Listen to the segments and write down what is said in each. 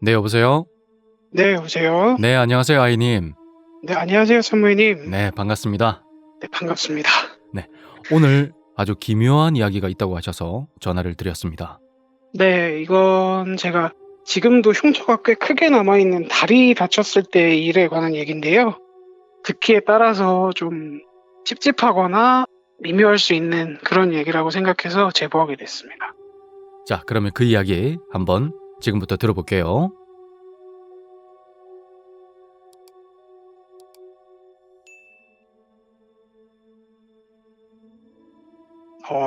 네, 여보세요? 네, 여보세요? 네, 안녕하세요, 아이님. 네, 안녕하세요, 선무님. 네, 반갑습니다. 네, 반갑습니다. 네, 오늘 아주 기묘한 이야기가 있다고 하셔서 전화를 드렸습니다. 네, 이건 제가 지금도 흉터가 꽤 크게 남아있는 다리 다쳤을 때 일에 관한 얘기인데요. 듣기에 따라서 좀 찝찝하거나 미묘할 수 있는 그런 얘기라고 생각해서 제보하게 됐습니다. 자, 그러면 그 이야기 한번 지금부터 들어볼게요.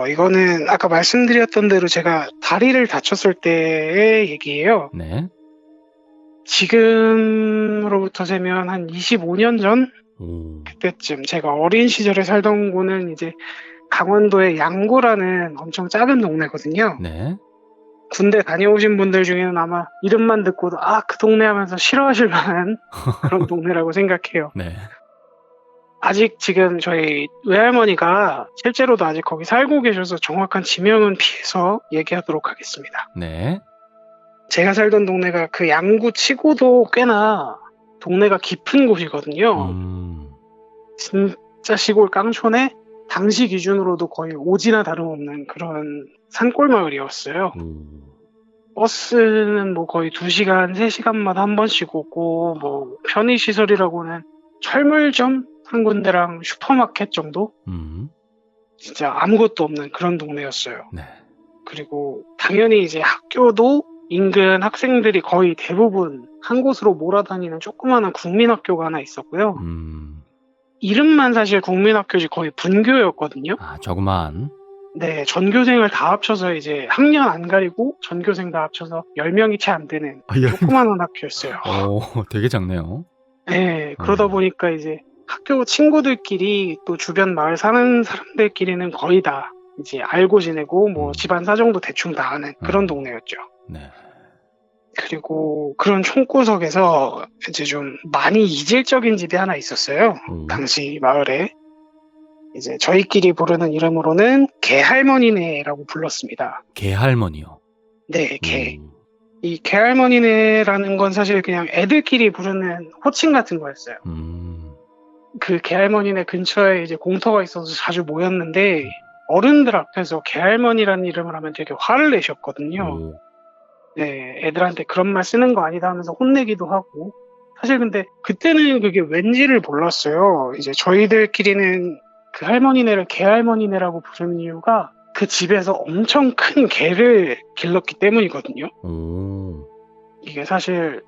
이거는 아까 말씀드렸던 대로 제가 다리를 다쳤을 때의 얘기예요. 네. 지금으로부터 세면 한 25년 전? 오, 그때쯤 제가 어린 시절에 살던 곳은 이제 강원도의 양구라는 엄청 작은 동네거든요. 네. 군대 다녀오신 분들 중에는 아마 이름만 듣고도 그 동네 하면서 싫어하실 만한 그런 동네라고 생각해요. 네. 아직 지금 저희 외할머니가 실제로도 아직 거기 살고 계셔서 정확한 지명은 피해서 얘기하도록 하겠습니다. 네. 제가 살던 동네가 그 양구 치고도 꽤나 동네가 깊은 곳이거든요. 음, 진짜 시골 깡촌에 당시 기준으로도 거의 오지나 다름없는 그런 산골 마을이었어요. 오, 버스는 뭐 거의 2시간, 3시간마다 한 번씩 오고, 뭐 편의시설이라고는 철물점 한 군데랑 슈퍼마켓 정도? 음, 진짜 아무것도 없는 그런 동네였어요. 네. 그리고 당연히 이제 학교도 인근 학생들이 거의 대부분 한 곳으로 몰아다니는 조그마한 국민학교가 하나 있었고요. 음, 이름만 사실 국민학교지 거의 분교였거든요. 조그만. 네, 전교생을 다 합쳐서 이제 학년 안 가리고 전교생 다 합쳐서 10명이 채 안 되는 예. 조그마한 학교였어요. 오, 되게 작네요. 네, 그러다 보니까 이제 학교 친구들끼리 또 주변 마을 사는 사람들끼리는 거의 다 이제 알고 지내고 뭐 집안 사정도 대충 다 아는 그런 동네였죠. 네. 그리고 그런 총구석에서 이제 좀 많이 이질적인 집이 하나 있었어요. 오, 당시 마을에. 이제 저희끼리 부르는 이름으로는 개할머니네라고 불렀습니다. 개할머니요. 네, 개. 오, 이 개할머니네라는 건 사실 그냥 애들끼리 부르는 호칭 같은 거였어요. 음, 그 개할머니네 근처에 이제 공터가 있어서 자주 모였는데 어른들 앞에서 개할머니라는 이름을 하면 되게 화를 내셨거든요. 오, 네, 애들한테 그런 말 쓰는 거 아니다 하면서 혼내기도 하고. 사실 근데 그때는 그게 왠지를 몰랐어요. 이제 저희들끼리는 그 할머니네를 개할머니네라고 부르는 이유가 그 집에서 엄청 큰 개를 길렀기 때문이거든요. 오, 이게 사실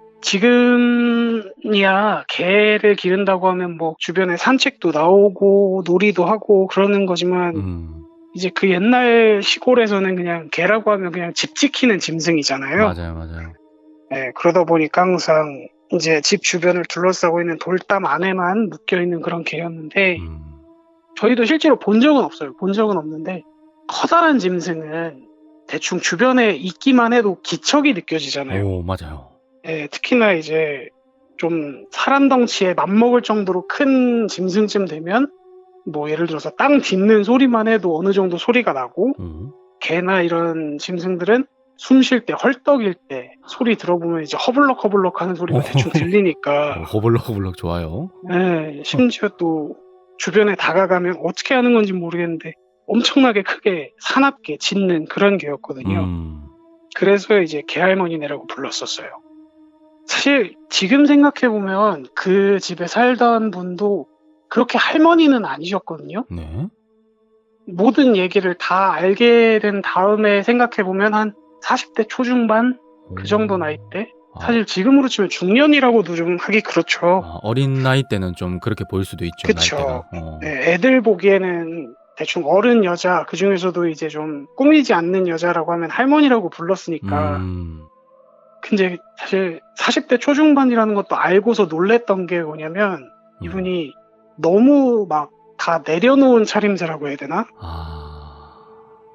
지금이야 개를 기른다고 하면 뭐 주변에 산책도 나오고 놀이도 하고 그러는 거지만 이제 그 옛날 시골에서는 그냥 개라고 하면 그냥 집 지키는 짐승이잖아요. 맞아요, 맞아요. 네, 그러다 보니까 항상 이제 집 주변을 둘러싸고 있는 돌담 안에만 묶여있는 그런 개였는데 저희도 실제로 본 적은 없어요. 본 적은 없는데 커다란 짐승은 대충 주변에 있기만 해도 기척이 느껴지잖아요. 오, 맞아요. 네, 특히나 이제 좀 사람 덩치에 맞먹을 정도로 큰 짐승쯤 되면 뭐 예를 들어서 땅 딛는 소리만 해도 어느 정도 소리가 나고 개나 이런 짐승들은 숨 쉴 때 헐떡일 때 소리 들어보면 이제 허블럭허블럭 하는 소리가 대충 들리니까 허블럭허블럭 좋아요. 네, 심지어 또 주변에 다가가면 어떻게 하는 건지 모르겠는데 엄청나게 크게 사납게 짖는 그런 개였거든요. 그래서 이제 개할머니네라고 불렀었어요. 사실 지금 생각해보면 그 집에 살던 분도 그렇게 할머니는 아니셨거든요. 네. 모든 얘기를 다 알게 된 다음에 생각해보면 한 40대 초중반? 그 정도 나이 때? 사실 지금으로 치면 중년이라고도 좀 하기 그렇죠. 어린 나이 때는 좀 그렇게 보일 수도 있죠. 그쵸. 나이대가. 네, 애들 보기에는 대충 어른 여자, 그 중에서도 이제 좀 꾸미지 않는 여자라고 하면 할머니라고 불렀으니까. 근데 사실 40대 초중반이라는 것도 알고서 놀랬던 게 뭐냐면 이분이 너무 막 다 내려놓은 차림새라고 해야 되나?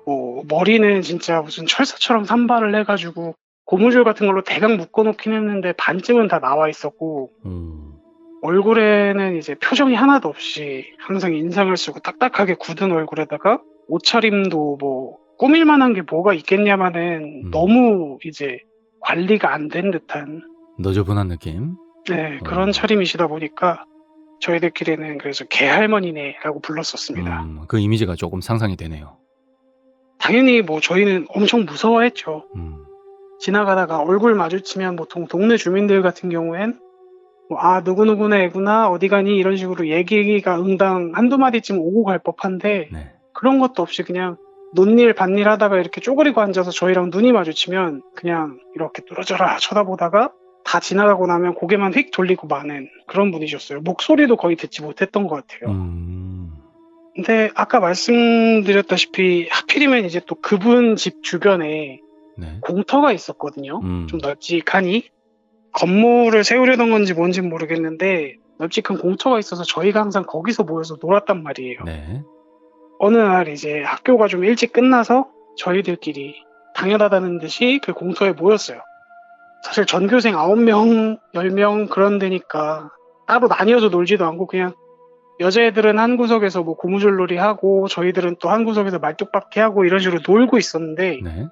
뭐 머리는 진짜 무슨 철사처럼 산발을 해가지고 고무줄 같은 걸로 대강 묶어놓긴 했는데 반쯤은 다 나와 있었고 얼굴에는 이제 표정이 하나도 없이 항상 인상을 쓰고 딱딱하게 굳은 얼굴에다가 옷차림도 뭐 꾸밀 만한 게 뭐가 있겠냐마는 너무 이제 관리가 안 된 듯한 너저분한 느낌? 네, 그런 차림이시다 보니까 저희들끼리는 그래서 개할머니네라고 불렀었습니다. 그 이미지가 조금 상상이 되네요. 당연히 뭐 저희는 엄청 무서워했죠. 음. 지나가다가 얼굴 마주치면 보통 동네 주민들 같은 경우엔 뭐, 아, 누구누구네 애구나, 어디 가니, 이런 식으로 얘기가 응당 한두 마디쯤 오고 갈 법한데, 네. 그런 것도 없이 그냥 논일 반일 하다가 이렇게 쪼그리고 앉아서 저희랑 눈이 마주치면 그냥 이렇게 뚫어져라 쳐다보다가 다 지나가고 나면 고개만 휙 돌리고 마는 그런 분이셨어요. 목소리도 거의 듣지 못했던 것 같아요. 근데 아까 말씀드렸다시피 하필이면 이제 또 그분 집 주변에 네. 공터가 있었거든요. 좀 널찍하니. 건물을 세우려던 건지 뭔지 모르겠는데 널찍한 공터가 있어서 저희가 항상 거기서 모여서 놀았단 말이에요. 네. 어느 날 이제 학교가 좀 일찍 끝나서 저희들끼리 당연하다는 듯이 그 공터에 모였어요. 사실 전교생 9명, 10명 그런 데니까 따로 나뉘어서 놀지도 않고 그냥 여자애들은 한 구석에서 뭐 고무줄놀이 하고 저희들은 또 한 구석에서 말뚝박기 하고 이런 식으로 놀고 있었는데 네.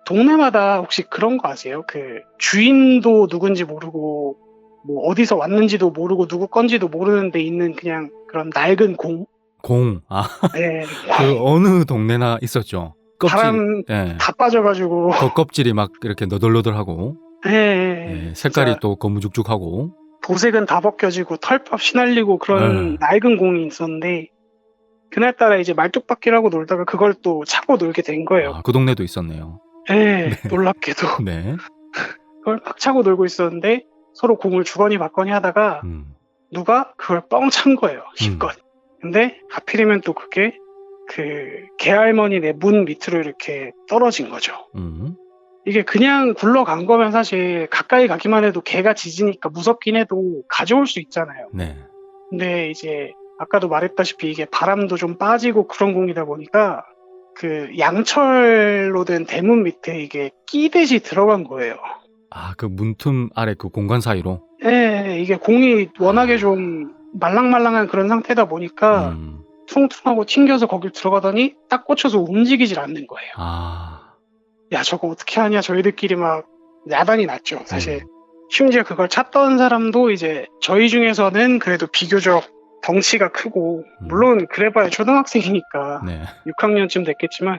동네마다 혹시 그런 거 아세요? 그 주인도 누군지 모르고 뭐 어디서 왔는지도 모르고 누구 건지도 모르는데 있는 그냥 그런 낡은 공? 공. 아, 네. 그 어느 동네나 있었죠. 껍질. 바람 예. 다 빠져가지고. 겉껍질이 막 이렇게 너덜너덜하고. 네. 예, 색깔이 또 거무죽죽하고. 도색은 다 벗겨지고 털밥 시날리고 그런 낡은 공이 있었는데 그날따라 이제 말뚝박기를 하고 놀다가 그걸 또 차고 놀게 된 거예요. 아, 그 동네도 있었네요. 네, 놀랍게도. 네. 그걸 막 차고 놀고 있었는데 서로 공을 주거니 받거니 하다가 누가 그걸 뻥 찬 거예요. 힘껏. 근데 하필이면 또 그게 그 개할머니네 문 밑으로 이렇게 떨어진 거죠. 이게 그냥 굴러간 거면 사실 가까이 가기만 해도 개가 짖으니까 무섭긴 해도 가져올 수 있잖아요. 네. 근데 이제 아까도 말했다시피 이게 바람도 좀 빠지고 그런 공이다 보니까 그 양철로 된 대문 밑에 이게 끼듯이 들어간 거예요. 아, 그 문틈 아래 그 공간 사이로? 네, 이게 공이 워낙에 좀 말랑말랑한 그런 상태다 보니까 퉁퉁하고 튕겨서 거길 들어가더니 딱 꽂혀서 움직이질 않는 거예요. 아. 야, 저거 어떻게 하냐, 저희들끼리 막 야단이 났죠, 사실. 심지어 그걸 찾던 사람도 이제 저희 중에서는 그래도 비교적 덩치가 크고 물론 그래봐야 초등학생이니까 네. 6학년쯤 됐겠지만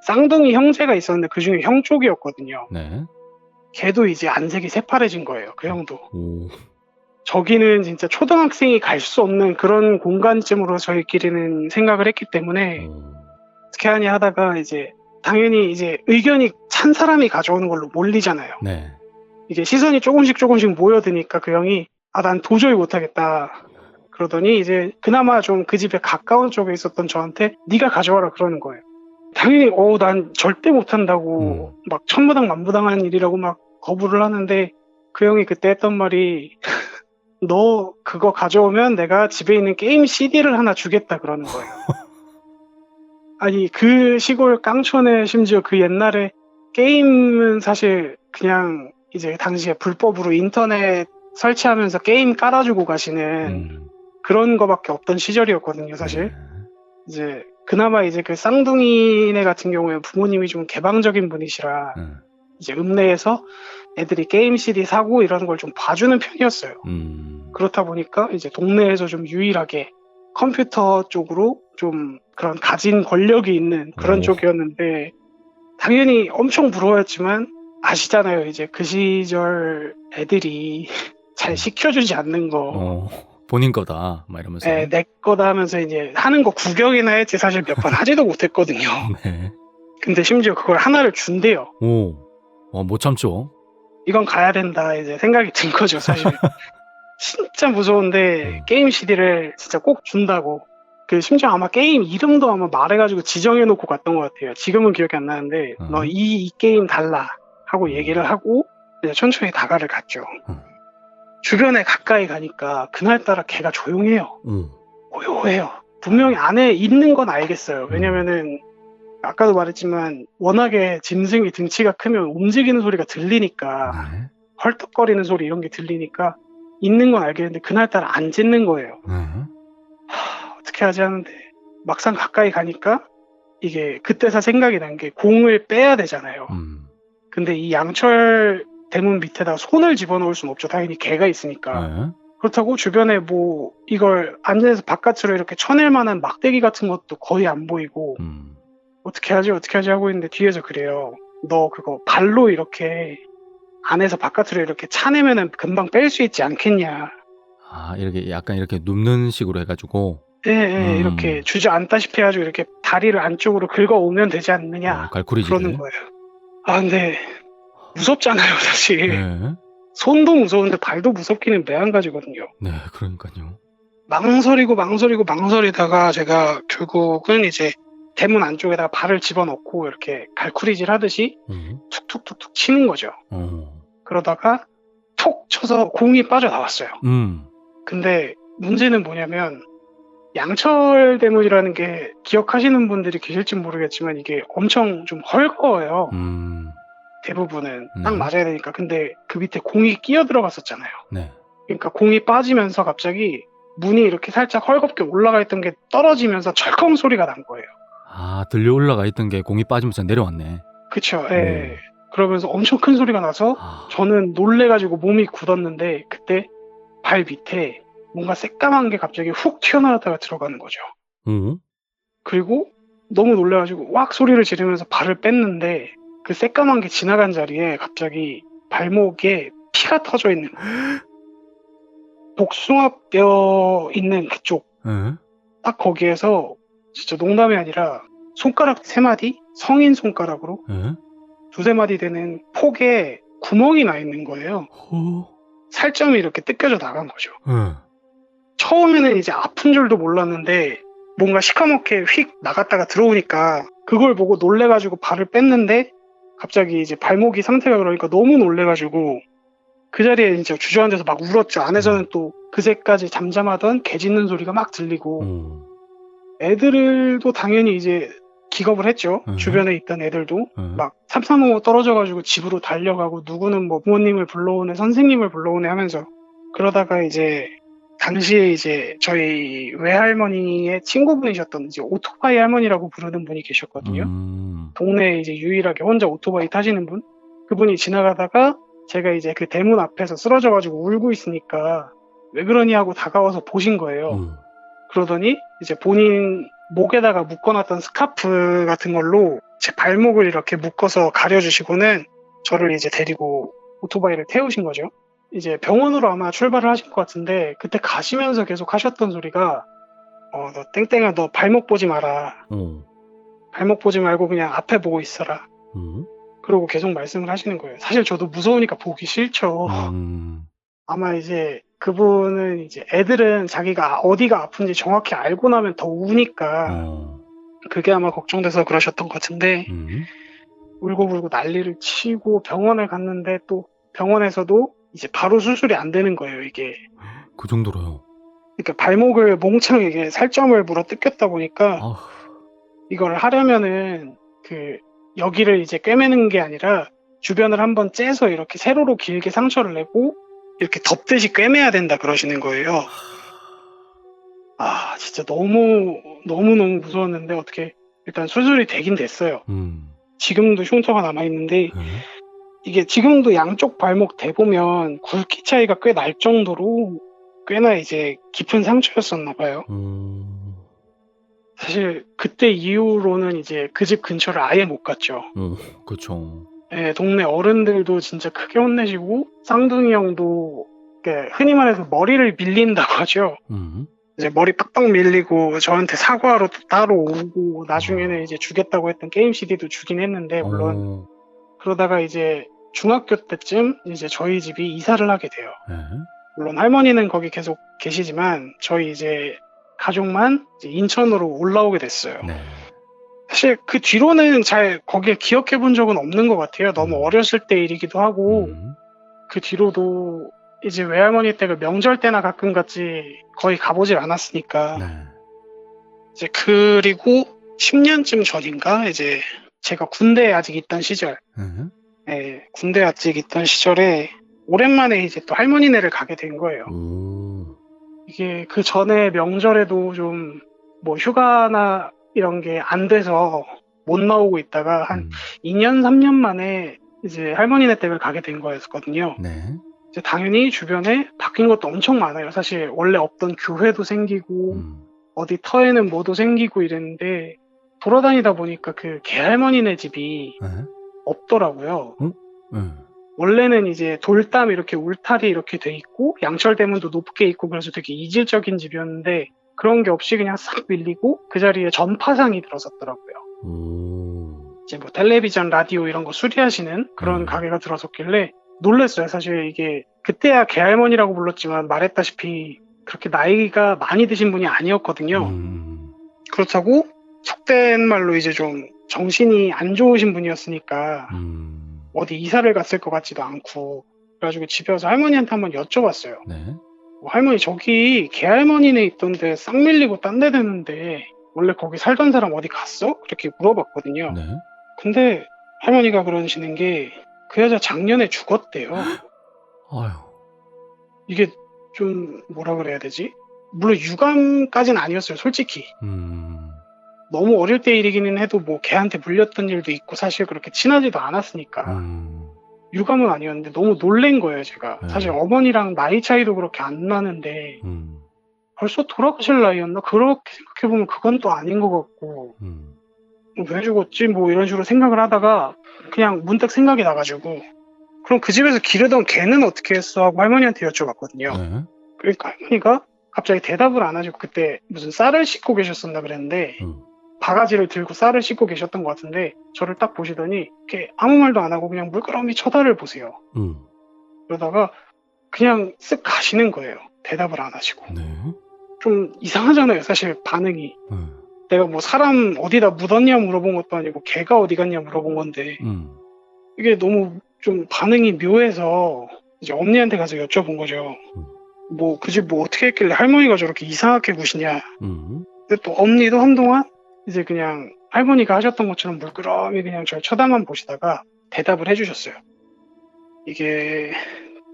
쌍둥이 형제가 있었는데 그중에 형 쪽이었거든요. 네. 걔도 이제 안색이 새파래진 거예요. 그 형도. 오. 저기는 진짜 초등학생이 갈 수 없는 그런 공간쯤으로 저희끼리는 생각을 했기 때문에 어떻게 하냐 하다가 이제 당연히 이제 의견이 찬 사람이 가져오는 걸로 몰리잖아요. 네. 이게 시선이 조금씩 모여드니까 그 형이 아, 난 도저히 못하겠다. 그러더니 이제 그나마 좀 그 집에 가까운 쪽에 있었던 저한테 네가 가져와라 그러는 거예요. 당연히 난 절대 못한다고 막 천부당만부당한 일이라고 막 거부를 하는데 그 형이 그때 했던 말이 너 그거 가져오면 내가 집에 있는 게임 CD를 하나 주겠다 그러는 거예요. 아니 그 시골 깡촌에 심지어 그 옛날에 게임은 사실 그냥 이제 당시에 불법으로 인터넷 설치하면서 게임 깔아주고 가시는 그런 거밖에 없던 시절이었거든요, 사실. 이제 그나마 이제 그 쌍둥이네 같은 경우에 부모님이 좀 개방적인 분이시라 이제 읍내에서 애들이 게임 CD 사고 이런 걸 좀 봐주는 편이었어요. 그렇다 보니까 이제 동네에서 좀 유일하게 컴퓨터 쪽으로 좀 그런 가진 권력이 있는 그런 쪽이었는데 당연히 엄청 부러웠지만 아시잖아요. 이제 그 시절 애들이 잘 시켜주지 않는 거. 본인 거다, 막 이러면서. 네, 내 거다 하면서 이제 하는 거 구경이나 했지 사실 몇 번 하지도 못했거든요. 네. 근데 심지어 그걸 하나를 준대요. 못 참죠. 이건 가야 된다 이제 생각이 든 거죠, 사실. 진짜 무서운데 게임 CD를 진짜 꼭 준다고. 그 심지어 아마 게임 이름도 아마 말해가지고 지정해놓고 갔던 것 같아요. 지금은 기억이 안 나는데 너 이 게임 달라 하고 얘기를 하고 이제 천천히 다가를 갔죠. 주변에 가까이 가니까 그날따라 걔가 조용해요. 고요해요. 분명히 안에 있는 건 알겠어요. 왜냐면은 아까도 말했지만 워낙에 짐승이 등치가 크면 움직이는 소리가 들리니까 헐떡거리는 소리 이런 게 들리니까 있는 건 알겠는데 그날따라 안 짖는 거예요. 어떻게 하지 하는데 막상 가까이 가니까 이게 그때서 생각이 난 게 공을 빼야 되잖아요. 근데 이 양철 대문 밑에다가 손을 집어넣을 수는 없죠. 당연히 개가 있으니까. 네. 그렇다고 주변에 뭐 이걸 안전에서 바깥으로 이렇게 쳐낼 만한 막대기 같은 것도 거의 안 보이고 어떻게 하지 하고 있는데 뒤에서 그래요. 너 그거 발로 이렇게 안에서 바깥으로 이렇게 차내면은 금방 뺄 수 있지 않겠냐. 아, 이렇게 약간 이렇게 눕는 식으로 해가지고. 예, 이렇게 주저앉다시피 해가지고 이렇게 다리를 안쪽으로 긁어오면 되지 않느냐. 갈고리질을. 그러는 거예요. 아, 근데 무섭잖아요, 사실. 네. 손도 무서운데 발도 무섭기는 매한가지거든요. 네, 그러니까요. 망설이다가 제가 결국은 이제 대문 안쪽에다가 발을 집어넣고 이렇게 갈쿠리질 하듯이 툭툭툭툭 치는 거죠. 그러다가 톡 쳐서 공이 빠져나왔어요. 근데 문제는 뭐냐면 양철 대문이라는 게 기억하시는 분들이 계실지 모르겠지만 이게 엄청 좀 헐거워요. 대부분은 딱 맞아야 되니까. 근데 그 밑에 공이 끼어 들어갔었잖아요. 네. 그러니까 공이 빠지면서 갑자기 문이 이렇게 살짝 헐겁게 올라가 있던 게 떨어지면서 철컹 소리가 난 거예요. 아, 들려 올라가 있던 게 공이 빠지면서 내려왔네. 그쵸. 예. 그러면서 엄청 큰 소리가 나서 저는 놀래가지고 몸이 굳었는데 그때 발 밑에 뭔가 새까만 게 갑자기 훅 튀어나왔다가 들어가는 거죠. 그리고 너무 놀래가지고 왁 소리를 지르면서 발을 뺐는데 그 새까만 게 지나간 자리에 갑자기 발목에 피가 터져 있는 거예요. 복숭아뼈 있는 그쪽. 딱 거기에서 진짜 농담이 아니라 손가락 3마디? 성인 손가락으로 2-3마디 되는 폭에 구멍이 나 있는 거예요. 살점이 이렇게 뜯겨져 나간 거죠. 처음에는 이제 아픈 줄도 몰랐는데 뭔가 시커멓게 휙 나갔다가 들어오니까 그걸 보고 놀래가지고 발을 뺐는데 갑자기 이제 발목이 상태가 그러니까 너무 놀래가지고 그 자리에 진짜 주저앉아서 막 울었죠. 안에서는 또 그새까지 잠잠하던 개 짖는 소리가 막 들리고 애들도 당연히 이제 기겁을 했죠. 주변에 있던 애들도 막 삼삼오오 떨어져가지고 집으로 달려가고 누구는 뭐 부모님을 불러오네 선생님을 불러오네 하면서 그러다가 이제 당시에 이제 저희 외할머니의 친구분이셨던 이제 오토바이 할머니라고 부르는 분이 계셨거든요. 동네에 이제 유일하게 혼자 오토바이 타시는 분. 그분이 지나가다가 제가 이제 그 대문 앞에서 쓰러져가지고 울고 있으니까 왜 그러니 하고 다가와서 보신 거예요. 그러더니 이제 본인 목에다가 묶어놨던 스카프 같은 걸로 제 발목을 이렇게 묶어서 가려주시고는 저를 이제 데리고 오토바이를 태우신 거죠. 이제 병원으로 아마 출발을 하신 것 같은데 그때 가시면서 계속 하셨던 소리가 너 땡땡아 너 발목 보지 마라. 발목 보지 말고 그냥 앞에 보고 있어라. 그러고 계속 말씀을 하시는 거예요. 사실 저도 무서우니까 보기 싫죠. 아마 이제 그분은 이제 애들은 자기가 어디가 아픈지 정확히 알고 나면 더 우니까 그게 아마 걱정돼서 그러셨던 것 같은데 울고불고 난리를 치고 병원을 갔는데 또 병원에서도 이제 바로 수술이 안 되는 거예요, 이게. 그 정도로요? 그러니까 발목을 몽창 이게 살점을 물어 뜯겼다 보니까 이걸 하려면은 그 여기를 이제 꿰매는 게 아니라 주변을 한번 째서 이렇게 세로로 길게 상처를 내고 이렇게 덮듯이 꿰매야 된다 그러시는 거예요. 아, 진짜 너무너무 무서웠는데 어떻게 일단 수술이 되긴 됐어요. 지금도 흉터가 남아있는데 이게 지금도 양쪽 발목 대보면 굵기 차이가 꽤 날 정도로 꽤나 이제 깊은 상처였었나 봐요. 사실 그때 이후로는 이제 그 집 근처를 아예 못 갔죠. 그렇죠. 네, 동네 어른들도 진짜 크게 혼내시고 쌍둥이 형도 흔히 말해서 머리를 밀린다고 하죠. 이제 머리 빡빡 밀리고 저한테 사과하러 또 따로 오고 나중에는 이제 주겠다고 했던 게임 CD도 주긴 했는데 물론 그러다가 이제 중학교 때쯤 이제 저희 집이 이사를 하게 돼요. 물론 할머니는 거기 계속 계시지만 저희 이제 가족만 이제 인천으로 올라오게 됐어요. 사실 그 뒤로는 잘 거기에 기억해 본 적은 없는 것 같아요. 너무 어렸을 때 일이기도 하고 그 뒤로도 이제 외할머니 댁을 명절 때나 가끔 갔지 거의 가보질 않았으니까 이제 그리고 10년쯤 전인가 이제 제가 군대에 아직 있던 시절 군대에 아직 있던 시절에 오랜만에 이제 또 할머니네를 가게 된 거예요. 이게 그 전에 명절에도 좀 뭐 휴가나 이런 게 안 돼서 못 나오고 있다가 한 2년, 3년 만에 이제 할머니네 댁을 가게 된 거였거든요. 네. 이제 당연히 주변에 바뀐 것도 엄청 많아요. 사실 원래 없던 교회도 생기고 어디 터에는 뭐도 생기고 이랬는데 돌아다니다 보니까 그 개할머니네 집이 네. 없더라고요. 네. 원래는 이제 돌담 이렇게 울타리 이렇게 돼 있고 양철 대문도 높게 있고 그래서 되게 이질적인 집이었는데 그런 게 없이 그냥 싹 밀리고 그 자리에 전파상이 들어섰더라고요. 이제 뭐 텔레비전, 라디오 이런 거 수리하시는 그런 가게가 들어섰길래 놀랐어요. 사실 이게 그때야 개할머니라고 불렀지만 말했다시피 그렇게 나이가 많이 드신 분이 아니었거든요. 그렇다고 속된 말로 이제 좀 정신이 안 좋으신 분이었으니까 어디 이사를 갔을 것 같지도 않고 그래가지고 집에 와서 할머니한테 한번 여쭤봤어요. 네. 할머니 저기 개할머니네 있던데 싹 밀리고 딴 데 됐는데 원래 거기 살던 사람 어디 갔어? 그렇게 물어봤거든요. 네. 근데 할머니가 그러시는 게 그 여자 작년에 죽었대요. 아유. 이게 좀 뭐라 그래야 되지? 물론 유감까지는 아니었어요, 솔직히. 너무 어릴 때 일이기는 해도 뭐 걔한테 물렸던 일도 있고 사실 그렇게 친하지도 않았으니까 유감은 아니었는데 너무 놀란 거예요, 제가. 네. 사실 어머니랑 나이 차이도 그렇게 안 나는데 벌써 돌아가실 나이였나? 그렇게 생각해보면 그건 또 아닌 것 같고 왜 죽었지? 뭐 이런 식으로 생각을 하다가 그냥 문득 생각이 나가지고 그럼 그 집에서 기르던 개는 어떻게 했어? 하고 할머니한테 여쭤봤거든요. 네. 그러니까 할머니가 갑자기 대답을 안 하시고 그때 무슨 쌀을 씻고 계셨었나 그랬는데 바가지를 들고 쌀을 씻고 계셨던 것 같은데 저를 딱 보시더니 이렇게 아무 말도 안 하고 그냥 물끄러미 쳐다를 보세요. 그러다가 그냥 쓱 가시는 거예요. 대답을 안 하시고. 네. 좀 이상하잖아요, 사실 반응이. 내가 뭐 사람 어디다 묻었냐 물어본 것도 아니고 개가 어디 갔냐 물어본 건데 이게 너무 좀 반응이 묘해서 이제 엄니한테 가서 여쭤본 거죠. 뭐 그 집 뭐 어떻게 했길래 할머니가 저렇게 이상하게 구시냐. 근데 또 엄니도 한동안 이제 그냥 할머니가 하셨던 것처럼 물끄러미 그냥 절 쳐다만 보시다가 대답을 해주셨어요. 이게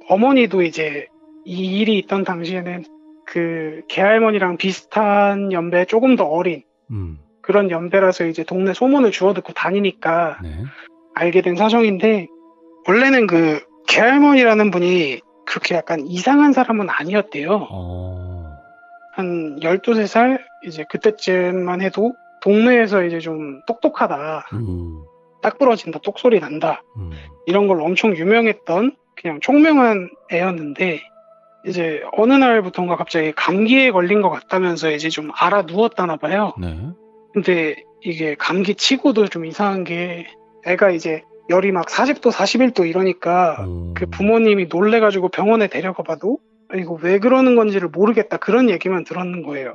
어머니도 이제 이 일이 있던 당시에는 그 개할머니랑 비슷한 연배 조금 더 어린 그런 연배라서 이제 동네 소문을 주워 듣고 다니니까 네. 알게 된 사정인데 원래는 그 개할머니라는 분이 그렇게 약간 이상한 사람은 아니었대요. 한 12~13살 이제 그때쯤만 해도 동네에서 이제 좀 똑똑하다. 딱 부러진다, 똑소리 난다. 이런 걸 엄청 유명했던 그냥 총명한 애였는데 이제 어느 날부터인가 갑자기 감기에 걸린 것 같다면서 이제 좀 알아 누웠다나 봐요. 네. 근데 이게 감기 치고도 좀 이상한 게 애가 이제 열이 막 40도, 41도 이러니까 그 부모님이 놀래가지고 병원에 데려가 봐도 이거 왜 그러는 건지를 모르겠다 그런 얘기만 들었는 거예요.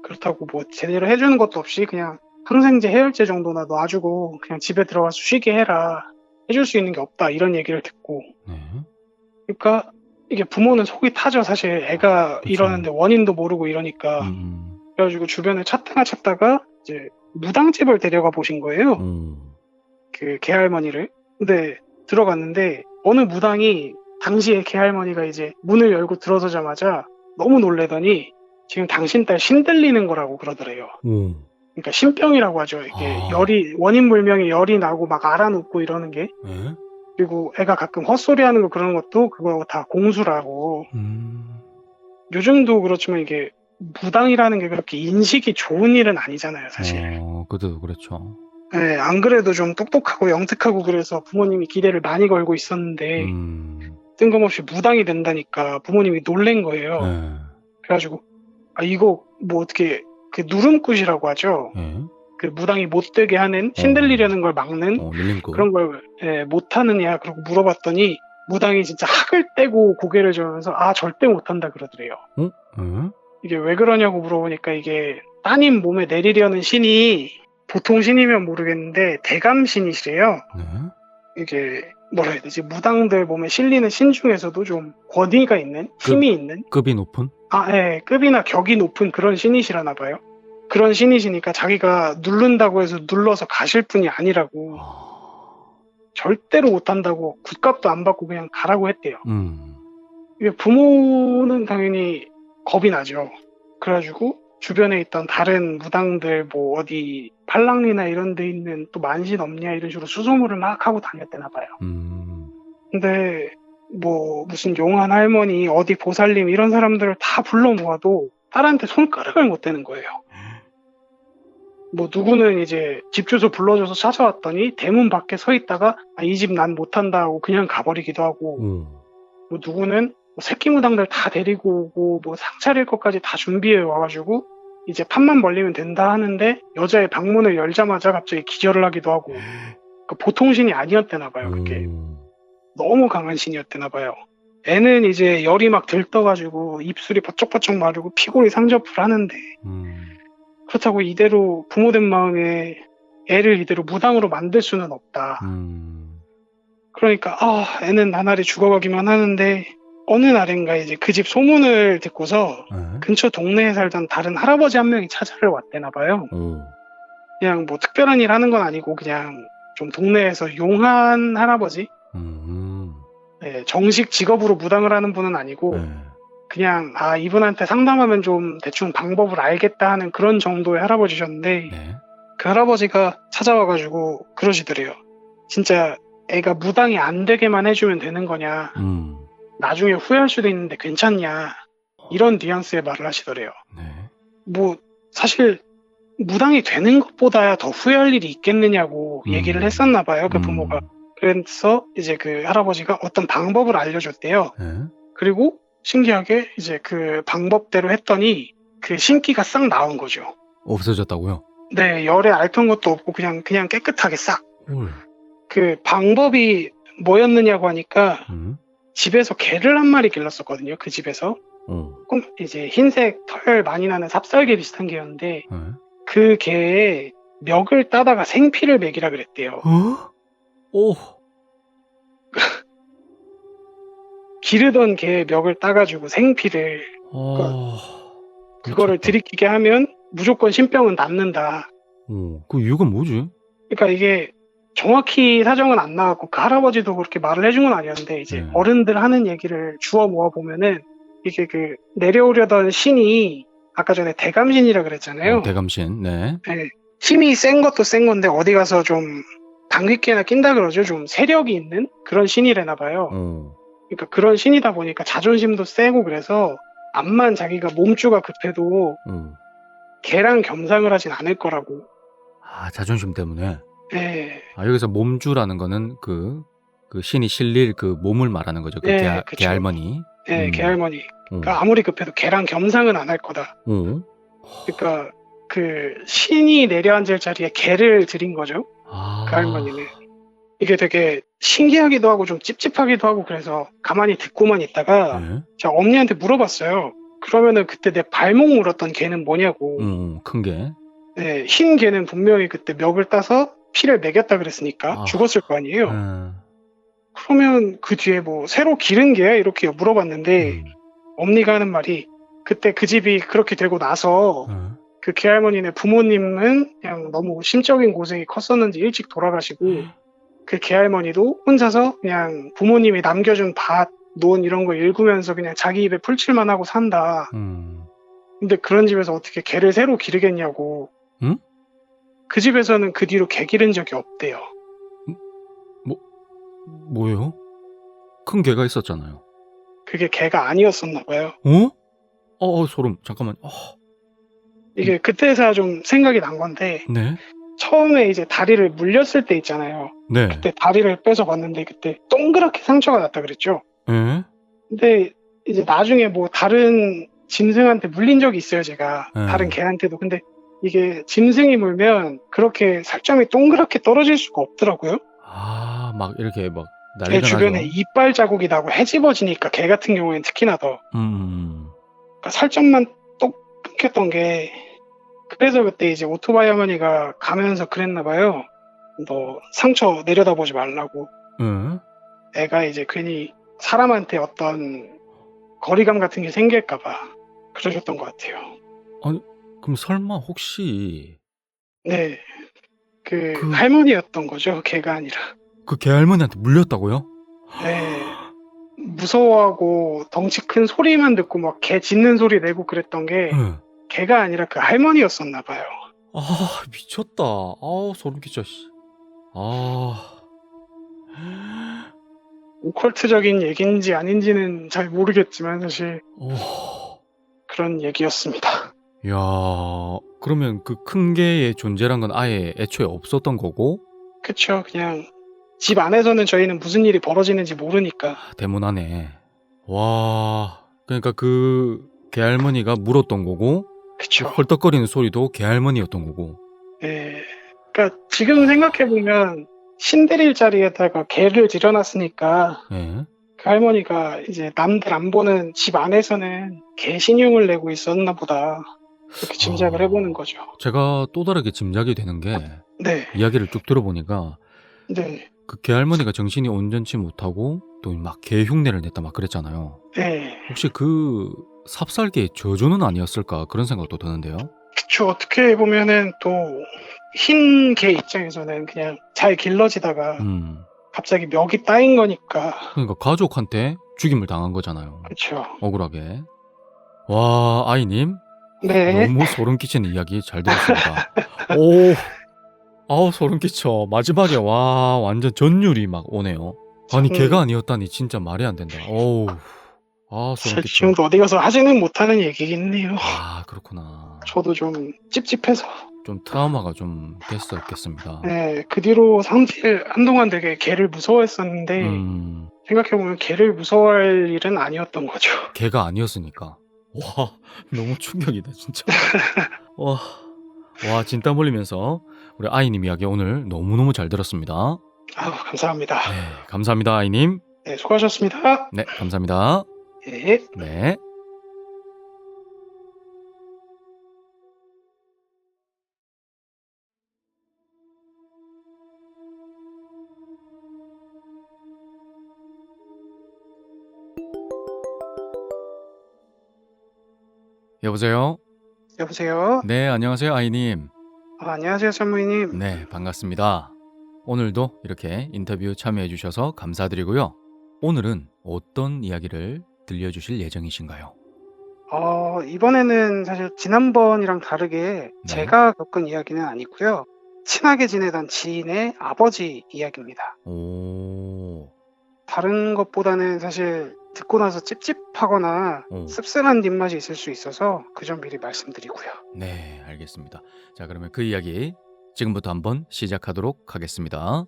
그렇다고 뭐 제대로 해주는 것도 없이 그냥 항생제 해열제 정도나 놔주고 그냥 집에 들어가서 쉬게 해라. 해줄 수 있는 게 없다 이런 얘기를 듣고 그러니까 이게 부모는 속이 타죠. 사실 애가 그쵸. 이러는데 원인도 모르고 이러니까 그래가지고 주변에 찾다가 이제 무당집을 데려가 보신 거예요. 그 개할머니를. 근데 들어갔는데 어느 무당이 당시에 개할머니가 이제 문을 열고 들어서자마자 너무 놀래더니 지금 당신 딸 신들리는 거라고 그러더래요. 그러니까 신병이라고 하죠. 이게 열이 원인 불명의 열이 나고 막 알아눕고 이러는 게. 네. 그리고 애가 가끔 헛소리하는 거 그런 것도 그거 다 공수라고. 요즘도 그렇지만 이게 무당이라는 게 그렇게 인식이 좋은 일은 아니잖아요, 사실. 그래도 그렇죠. 네, 안 그래도 좀 똑똑하고 영특하고 그래서 부모님이 기대를 많이 걸고 있었는데 뜬금없이 무당이 된다니까 부모님이 놀란 거예요. 네. 그래가지고 이거 뭐 어떻게 그 누름굿이라고 하죠. 네. 그 무당이 못 되게 하는 신들리려는 걸 막는 밀림꾼. 그런 걸 못하느냐 그러고 물어봤더니 무당이 진짜 학을 떼고 고개를 저으면서 절대 못한다 그러더래요. 이게 왜 그러냐고 물어보니까 이게 따님 몸에 내리려는 신이 보통 신이면 모르겠는데 대감신이시래요. 네. 이게 뭐라 해야 되지? 무당들 몸에 실리는 신 중에서도 좀 권위가 있는 힘이 있는 급이 높은? 네, 급이나 격이 높은 그런 신이시라나 봐요. 그런 신이시니까 자기가 누른다고 해서 눌러서 가실 분이 아니라고 절대로 못한다고 굿값도 안 받고 그냥 가라고 했대요. 이게 부모는 당연히 겁이 나죠. 그래가지고 주변에 있던 다른 무당들 뭐 어디 팔랑리나 이런 데 있는 또 만신 없냐 이런 식으로 수소문을 막 하고 다녔대나 봐요. 근데 뭐 무슨 용한 할머니 어디 보살님 이런 사람들을 다 불러 모아도 딸한테 손가락을 못 대는 거예요. 뭐 누구는 이제 집 주소 불러줘서 찾아왔더니 대문 밖에 서 있다가 이 집 난 못한다 하고 그냥 가버리기도 하고 뭐 누구는 뭐 새끼 무당들 다 데리고 오고 뭐 상 차릴 것까지 다 준비해 와가지고 이제 판만 벌리면 된다 하는데 여자의 방문을 열자마자 갑자기 기절을 하기도 하고 그러니까 보통 신이 아니었대나 봐요. 그게 너무 강한 신이었대나 봐요. 애는 이제 열이 막 들떠가지고 입술이 버쩍버쩍 마르고 피골이 상접을 하는데 그렇다고 이대로 부모된 마음에 애를 이대로 무당으로 만들 수는 없다. 그러니까 애는 나날이 죽어가기만 하는데 어느 날인가 이제 그 집 소문을 듣고서 근처 동네에 살던 다른 할아버지 한 명이 찾아를 왔대나 봐요. 그냥 뭐 특별한 일 하는 건 아니고 그냥 좀 동네에서 용한 할아버지? 네, 정식 직업으로 무당을 하는 분은 아니고 그냥 이분한테 상담하면 좀 대충 방법을 알겠다 하는 그런 정도의 할아버지셨는데 그 할아버지가 찾아와가지고 그러시더래요. 진짜 애가 무당이 안 되게만 해주면 되는 거냐. 나중에 후회할 수도 있는데 괜찮냐. 이런 뉘앙스의 말을 하시더래요. 뭐 사실 무당이 되는 것보다야 더 후회할 일이 있겠느냐고 얘기를 했었나 봐요. 그 부모가. 그래서 이제 그 할아버지가 어떤 방법을 알려줬대요. 그리고 신기하게 이제 그 방법대로 했더니 그 신기가 싹 나온 거죠. 없어졌다고요? 네, 열에 앓던 것도 없고 그냥 깨끗하게 싹. 그 방법이 뭐였느냐고 하니까 집에서 개를 한 마리 길렀었거든요. 그 집에서. 이제 흰색 털 많이 나는 삽살개 비슷한 개였는데 그 개에 멱을 따다가 생피를 먹이라 그랬대요. 기르던 개의 멱을 따가지고 생피를 그거를 들이키게 하면 무조건 신병은 낫는다. 그 이유가 뭐지? 그러니까 이게 정확히 사정은 안 나왔고 그 할아버지도 그렇게 말을 해준 건 아니었는데 이제 어른들 하는 얘기를 주워 모아 보면은 이게 그 내려오려던 신이 아까 전에 대감신이라 그랬잖아요. 대감신, 네. 힘이 센 것도 센 건데 어디 가서 좀 당귀깨나 낀다 그러죠. 좀 세력이 있는 그런 신이래나 봐요. 그러니까 그런 신이다 보니까 자존심도 세고 그래서 암만 자기가 몸주가 급해도 걔랑 겸상을 하진 않을 거라고. 자존심 때문에? 네. 여기서 몸주라는 거는 그 신이 실릴 그 몸을 말하는 거죠. 그 개할머니. 네, 개할머니. 그러니까 아무리 급해도 걔랑 겸상은 안 할 거다. 그러니까 그 신이 내려앉을 자리에 개를 들인 거죠. 그 할머니는. 이게 되게 신기하기도 하고 좀 찝찝하기도 하고 그래서 가만히 듣고만 있다가 제가 엄니한테 물어봤어요. 그러면은 그때 내 발목 물었던 개는 뭐냐고. 큰 개. 네, 흰 개는 분명히 그때 멱을 따서 피를 먹였다 그랬으니까 죽었을 거 아니에요. 그러면 그 뒤에 뭐 새로 기른 개야? 이렇게 물어봤는데 엄니가 하는 말이 그때 그 집이 그렇게 되고 나서 그 개할머니네 부모님은 그냥 너무 심적인 고생이 컸었는지 일찍 돌아가시고 그 개할머니도 혼자서 그냥 부모님이 남겨준 밭, 논 이런 거 읽으면서 그냥 자기 입에 풀칠만 하고 산다. 근데 그런 집에서 어떻게 개를 새로 기르겠냐고. 그 집에서는 그 뒤로 개 기른 적이 없대요. 뭐예요? 큰 개가 있었잖아요. 그게 개가 아니었었나 봐요. 소름. 잠깐만. 이게 그때서야 좀 생각이 난 건데 네. 처음에 이제 다리를 물렸을 때 있잖아요. 네. 그때 다리를 빼서 봤는데 그때 동그랗게 상처가 났다 그랬죠. 근데 이제 나중에 뭐 다른 짐승한테 물린 적이 있어요, 제가. 다른 개한테도. 근데 이게 짐승이 물면 그렇게 살점이 동그랗게 떨어질 수가 없더라고요. 막 이렇게 막 난리가 개 주변에 나죠. 이빨 자국이 나고 헤집어지니까 개 같은 경우에는 특히나 더. 그러니까 살점만 똑 끊겼던 게 그래서 그때 이제 오토바이 어머니가 가면서 그랬나 봐요. 너 상처 내려다보지 말라고. 애가 이제 괜히 사람한테 어떤 거리감 같은 게 생길까 봐 그러셨던 것 같아요. 아니, 그럼 설마 혹시 네. 그 할머니였던 거죠. 걔가 아니라. 그 개할머니한테 물렸다고요? 네. 무서워하고 덩치 큰 소리만 듣고 막 개 짖는 소리 내고 그랬던 게 걔가 아니라 그 할머니였었나 봐요. 아, 미쳤다. 아우, 소름 끼쳐, 씨. 아, 오컬트적인 얘기인지 아닌지는 잘 모르겠지만 사실 어, 그런 얘기였습니다. 야, 그러면 그 큰 개의 존재란 건 아예 애초에 없었던 거고, 그쵸. 그냥 집 안에서는 저희는 무슨 일이 벌어지는지 모르니까. 대문 안에. 와, 그러니까 그 개할머니가 물었던 거고, 그 그쵸. 헐떡거리는 소리도 개할머니였던 거고. 예. 그러니까 지금 생각해보면 신들일 자리에다가 개를 들여놨으니까 예. 그 할머니가 이제 남들 안 보는 집 안에서는 개 신용을 내고 있었나 보다. 그렇게 짐작을 해보는 거죠. 제가 또 다르게 짐작이 되는 게, 네. 이야기를 쭉 들어보니까, 네. 그 개할머니가 정신이 온전치 못하고, 또 막 개 흉내를 냈다 막 그랬잖아요. 네. 혹시 그 삽살개의 저주는 아니었을까 그런 생각도 드는데요. 그쵸. 어떻게 보면은 또 흰 개 입장에서는 그냥 잘 길러지다가 갑자기 멱이 따인 거니까. 그러니까 가족한테 죽임을 당한 거잖아요. 그쵸. 억울하게. 와, 아이님. 네. 너무 소름 끼치는 이야기 잘 들었습니다. 오, 아우, 소름 끼쳐. 마지막에 와, 완전 전율이 막 오네요. 아니, 개가 아니었다니 진짜 말이 안 된다. 어우, 아, 소름 끼쳐. 지금도 어디 가서 하지는 못하는 얘기긴 해요. 아, 그렇구나. 저도 좀 찝찝해서. 좀 트라우마가 좀 됐었겠습니다. 네, 그 뒤로 상필 한동안 되게 개를 무서워했었는데 생각해보면 개를 무서워할 일은 아니었던 거죠. 개가 아니었으니까. 와, 너무 충격이다 진짜. 와, 진땀 흘리면서 우리 아이님 이야기 오늘 너무너무 잘 들었습니다. 아우, 감사합니다. 네, 감사합니다 아이님. 네, 수고하셨습니다. 네, 감사합니다. 네. 네. 여보세요? 여보세요? 네, 안녕하세요 아이님. 안녕하세요 산모님. 네, 반갑습니다. 오늘도 이렇게 인터뷰 참여해 주셔서 감사드리고요. 오늘은 어떤 이야기를 들려주실 예정이신가요? 이번에는 사실 지난번이랑 다르게 제가 겪은 이야기는 아니고요. 친하게 지내던 지인의 아버지 이야기입니다. 오. 다른 것보다는 사실 듣고 나서 찝찝하거나 씁쓸한 뒷맛이 있을 수 있어서 그 점 미리 말씀드리고요. 네, 알겠습니다. 자, 그러면 그 이야기 지금부터 한번 시작하도록 하겠습니다.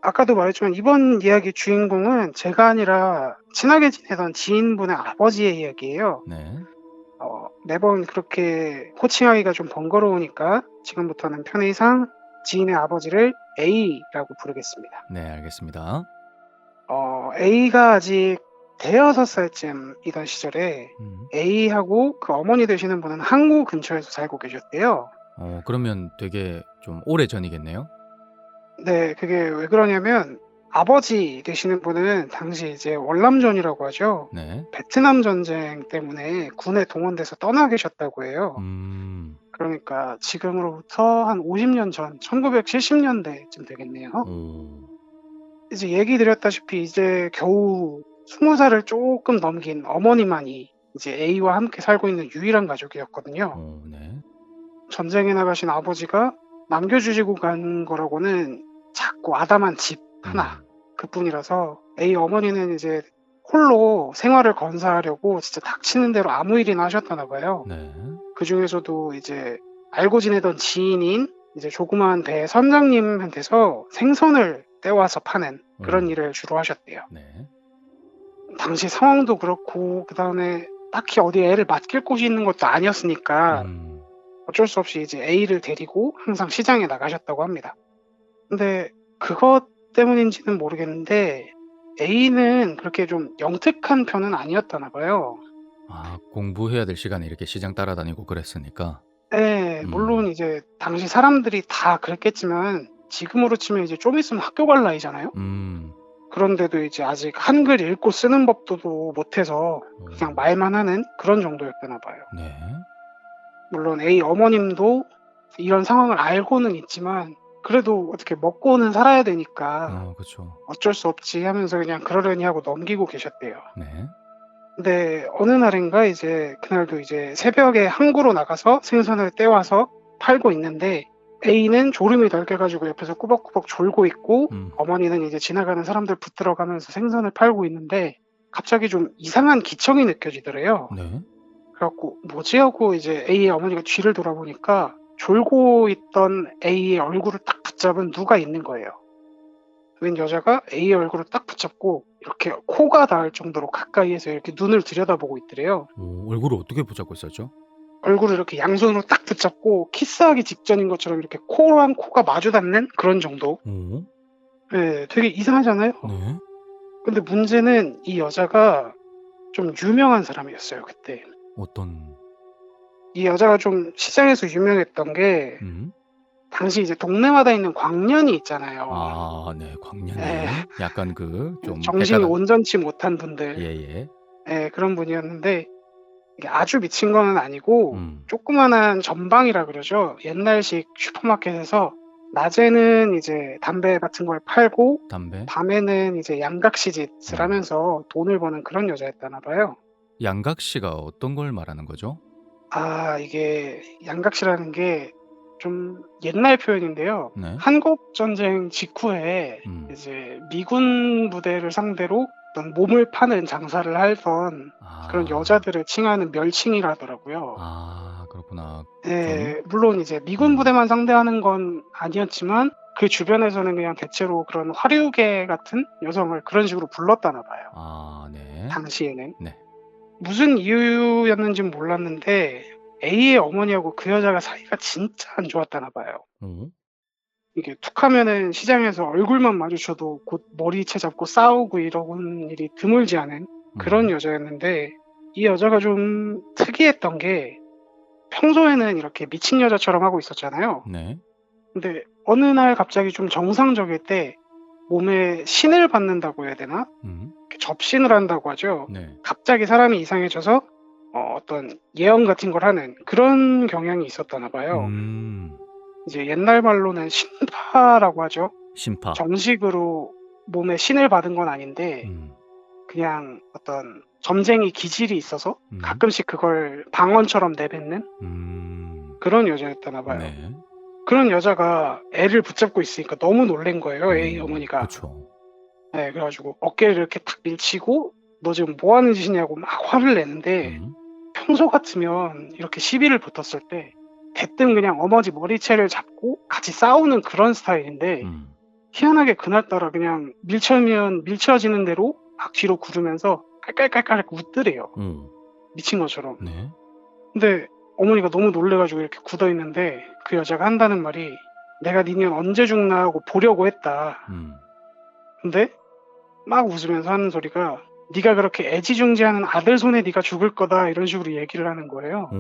아까도 말했지만 이번 이야기 주인공은 제가 아니라 친하게 지내던 지인분의 아버지의 이야기예요. 네. 매번 그렇게 호칭하기가 좀 번거로우니까 지금부터는 편의상 지인의 아버지를 A라고 부르겠습니다. 네, 알겠습니다. A가 아직 대여섯 살쯤이던 시절에 A하고 그 어머니 되시는 분은 항구 근처에서 살고 계셨대요. 그러면 되게 좀 오래 전이겠네요? 네, 그게 왜 그러냐면 아버지 되시는 분은 당시 이제 월남전이라고 하죠. 네. 베트남 전쟁 때문에 군에 동원돼서 떠나 계셨다고 해요. 그러니까 지금으로부터 한 50년 전, 1970년대쯤 되겠네요. 이제 얘기 드렸다시피 이제 겨우 20살을 조금 넘긴 어머니만이 이제 A와 함께 살고 있는 유일한 가족이었거든요. 네. 전쟁에 나가신 아버지가 남겨주시고 간 거라고는 작고 아담한 집 하나 그뿐이라서 A 어머니는 이제 홀로 생활을 건사하려고 진짜 닥치는 대로 아무 일이나 하셨다나 봐요. 네. 그 중에서도 이제 알고 지내던 지인인 이제 조그마한 배 선장님한테서 생선을 떼와서 파는 그런 일을 주로 하셨대요. 네. 당시 상황도 그렇고 그 다음에 딱히 어디 애를 맡길 곳이 있는 것도 아니었으니까 어쩔 수 없이 이제 A를 데리고 항상 시장에 나가셨다고 합니다. 근데 그것 때문인지는 모르겠는데 A는 그렇게 좀 영특한 편은 아니었다나 봐요. 아, 공부해야 될 시간에 이렇게 시장 따라다니고 그랬으니까. 네, 물론 이제 당시 사람들이 다 그랬겠지만 지금으로 치면 이제 좀 있으면 학교 갈 나이잖아요. 그런데도 이제 아직 한글 읽고 쓰는 법도 못해서 그냥 말만 하는 그런 정도였다나 봐요. 네. 물론 A 어머님도 이런 상황을 알고는 있지만 그래도 어떻게 먹고는 살아야 되니까 그쵸. 어쩔 수 없지 하면서 그냥 그러려니 하고 넘기고 계셨대요. 네. 근데 어느 날인가 이제 그날도 이제 새벽에 항구로 나가서 생선을 떼와서 팔고 있는데 A는 졸음이 덜 깨가지고 옆에서 꾸벅꾸벅 졸고 있고 어머니는 이제 지나가는 사람들 붙들어 가면서 생선을 팔고 있는데 갑자기 좀 이상한 기척이 느껴지더래요. 네. 그래갖고 뭐지 하고 이제 A의 어머니가 뒤를 돌아보니까 졸고 있던 A의 얼굴을 딱 붙잡은 누가 있는 거예요. 웬 여자가 A의 얼굴을 딱 붙잡고 이렇게 코가 닿을 정도로 가까이에서 이렇게 눈을 들여다보고 있더래요. 얼굴을 어떻게 붙잡고 있었죠? 얼굴을 이렇게 양손으로 딱 붙잡고 키스하기 직전인 것처럼 이렇게 코랑 코가 마주 닿는 그런 정도. 네, 되게 이상하잖아요. 네. 근데 문제는 이 여자가 좀 유명한 사람이었어요, 그때. 어떤? 이 여자가 좀 시장에서 유명했던 게 당시 이제 동네마다 있는 광년이 있잖아요. 아, 네, 광년이. 네. 약간 좀 정신이 온전치 못한 분들. 예. 네, 그런 분이었는데 이게 아주 미친 건 아니고 조그만한 전방이라 그러죠. 옛날식 슈퍼마켓에서 낮에는 이제 담배 같은 걸 팔고 밤에는 이제 양각시짓을 하면서 돈을 버는 그런 여자였다나 봐요. 양각시가 어떤 걸 말하는 거죠? 아, 이게 양각시라는 게 좀 옛날 표현인데요. 네. 한국 전쟁 직후에 이제 미군 부대를 상대로 어떤 몸을 파는 장사를 하던 그런 여자들을 칭하는 멸칭이라더라고요. 아, 그렇구나. 네, 물론 이제 미군 부대만 상대하는 건 아니었지만 그 주변에서는 그냥 대체로 그런 화류계 같은 여성을 그런 식으로 불렀다나 봐요. 아, 네. 당시에는. 네. 무슨 이유였는지는 몰랐는데 A의 어머니하고 그 여자가 사이가 진짜 안 좋았다나 봐요. 이게 툭하면은 시장에서 얼굴만 마주쳐도 곧 머리채 잡고 싸우고 이런 일이 드물지 않은 그런 여자였는데 이 여자가 좀 특이했던 게 평소에는 이렇게 미친 여자처럼 하고 있었잖아요. 네. 근데 어느 날 갑자기 좀 정상적일 때 몸에 신을 받는다고 해야 되나? 접신을 한다고 하죠. 네. 갑자기 사람이 이상해져서 어떤 예언 같은 걸 하는 그런 경향이 있었다나 봐요. 이제 옛날 말로는 신파라고 하죠. 신파. 정식으로 몸에 신을 받은 건 아닌데 그냥 어떤 점쟁이 기질이 있어서 가끔씩 그걸 방언처럼 내뱉는 그런 여자였다나 봐요. 네. 그런 여자가 애를 붙잡고 있으니까 너무 놀란 거예요. A 어머니가. 그렇죠. 네, 그래가지고 어깨를 이렇게 탁 밀치고 너 지금 뭐 하는 짓이냐고 막 화를 내는데 평소 같으면 이렇게 시비를 붙었을 때 대뜸 그냥 어머니 머리채를 잡고 같이 싸우는 그런 스타일인데 희한하게 그날따라 그냥 밀쳐면 밀쳐지는 대로 막 뒤로 구르면서 깔깔깔깔 웃더래요. 미친 것처럼. 네. 근데 어머니가 너무 놀래가지고 이렇게 굳어있는데 그 여자가 한다는 말이 내가 니년 언제 죽나 하고 보려고 했다. 근데 막 웃으면서 하는 소리가 네가 그렇게 애지중지하는 아들 손에 네가 죽을 거다 이런 식으로 얘기를 하는 거예요.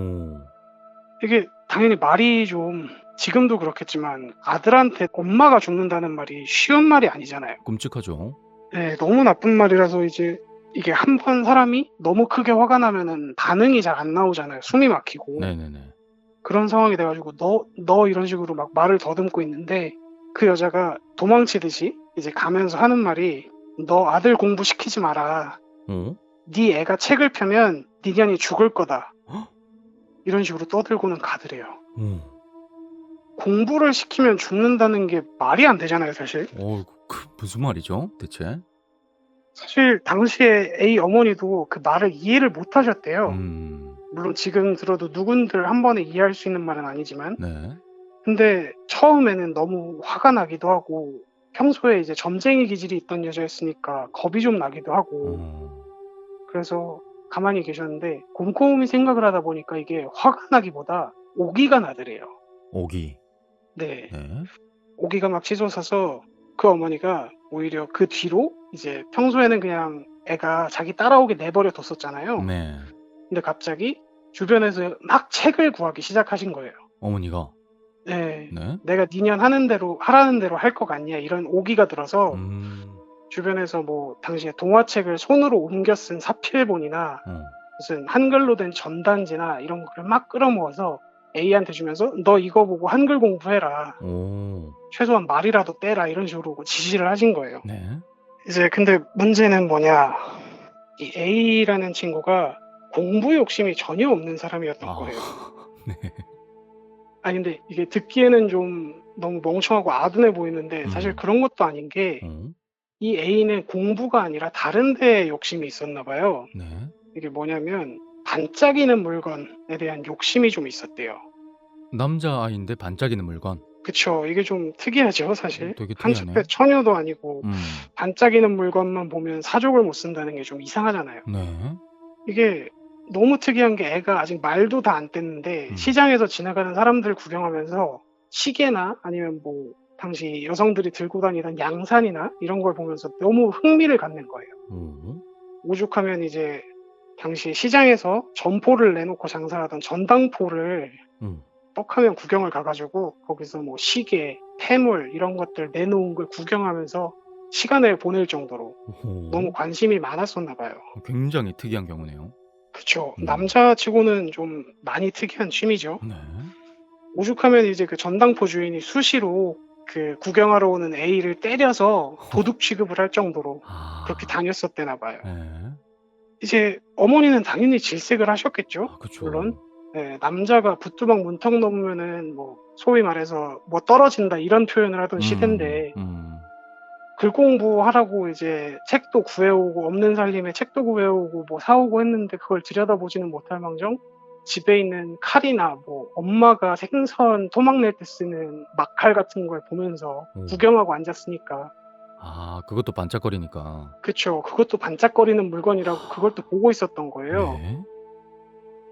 이게 당연히 말이 좀 지금도 그렇겠지만 아들한테 엄마가 죽는다는 말이 쉬운 말이 아니잖아요. 끔찍하죠. 네, 너무 나쁜 말이라서 이제 이게 한 번 사람이 너무 크게 화가 나면은 반응이 잘 안 나오잖아요. 숨이 막히고. 네네네. 그런 상황이 돼가지고 너 이런 식으로 막 말을 더듬고 있는데 그 여자가 도망치듯이 이제 가면서 하는 말이 너 아들 공부시키지 마라. 네 애가 책을 펴면 네 년이 죽을 거다. 이런 식으로 떠들고는 가더래요. 공부를 시키면 죽는다는 게 말이 안 되잖아요, 사실. 무슨 말이죠, 대체? 사실 당시에 A 어머니도 그 말을 이해를 못 하셨대요. 물론 지금 들어도 누군들 한 번에 이해할 수 있는 말은 아니지만. 네. 근데 처음에는 너무 화가 나기도 하고 평소에 이제 점쟁이 기질이 있던 여자였으니까 겁이 좀 나기도 하고 그래서 가만히 계셨는데 곰곰이 생각을 하다 보니까 이게 화가 나기보다 오기가 나더래요. 오기. 네. 네. 오기가 막 치솟아서 그 어머니가 오히려 그 뒤로 이제 평소에는 그냥 애가 자기 따라오게 내버려 뒀었잖아요. 네. 근데 갑자기 주변에서 막 책을 구하기 시작하신 거예요. 어머니가? 네. 네. 내가 니년 하라는 대로 할 것 같냐 이런 오기가 들어서 주변에서 뭐 당시에 동화책을 손으로 옮겨 쓴 사필본이나 무슨 한글로 된 전단지나 이런 거를 막 끌어모아서 A한테 주면서 너 이거 보고 한글 공부해라. 오. 최소한 말이라도 떼라 이런 식으로 지시를 하신 거예요. 네. 이제 근데 문제는 뭐냐. 이 A라는 친구가 공부 욕심이 전혀 없는 사람이었던 아. 거예요. 네. 아니 근데 이게 듣기에는 좀 너무 멍청하고 아둔해 보이는데 사실 그런 것도 아닌 게 이 A는 공부가 아니라 다른 데에 욕심이 있었나 봐요. 네. 이게 뭐냐면 반짝이는 물건에 대한 욕심이 좀 있었대요. 남자아이인데 반짝이는 물건. 그쵸. 이게 좀 특이하죠, 사실. 되게 한숲의 특이하네. 처녀도 아니고 음. 반짝이는 물건만 보면 사족을 못 쓴다는 게 좀 이상하잖아요. 네. 이게 너무 특이한 게 애가 아직 말도 다 안 뗐는데 시장에서 지나가는 사람들 구경하면서 시계나 아니면 뭐 당시 여성들이 들고 다니던 양산이나 이런 걸 보면서 너무 흥미를 갖는 거예요. 오죽하면 이제 당시 시장에서 점포를 내놓고 장사하던 전당포를 떡하면 구경을 가가지고 거기서 뭐 시계, 폐물 이런 것들 내놓은 걸 구경하면서 시간을 보낼 정도로 너무 관심이 많았었나 봐요. 굉장히 특이한 경우네요. 그쵸. 남자치고는 좀 많이 특이한 취미죠. 네. 오죽하면 이제 그 전당포 주인이 수시로 그 구경하러 오는 A를 때려서 도둑 취급을 할 정도로 그렇게 다녔었대나 봐요. 네. 이제 어머니는 당연히 질색을 하셨겠죠. 그쵸. 물론 네, 남자가 붓두방 문턱 넘으면은 뭐 소위 말해서 뭐 떨어진다 이런 표현을 하던 시대인데 글 공부하라고 이제 책도 구해오고 없는 살림에 책도 구해오고 뭐 사오고 했는데 그걸 들여다보지는 못할 망정 집에 있는 칼이나 뭐 엄마가 생선 토막 낼 때 쓰는 막칼 같은 걸 보면서 구경하고 앉았으니까 아, 그것도 반짝거리니까. 그쵸. 그것도 반짝거리는 물건이라고 그걸 또 보고 있었던 거예요. 네.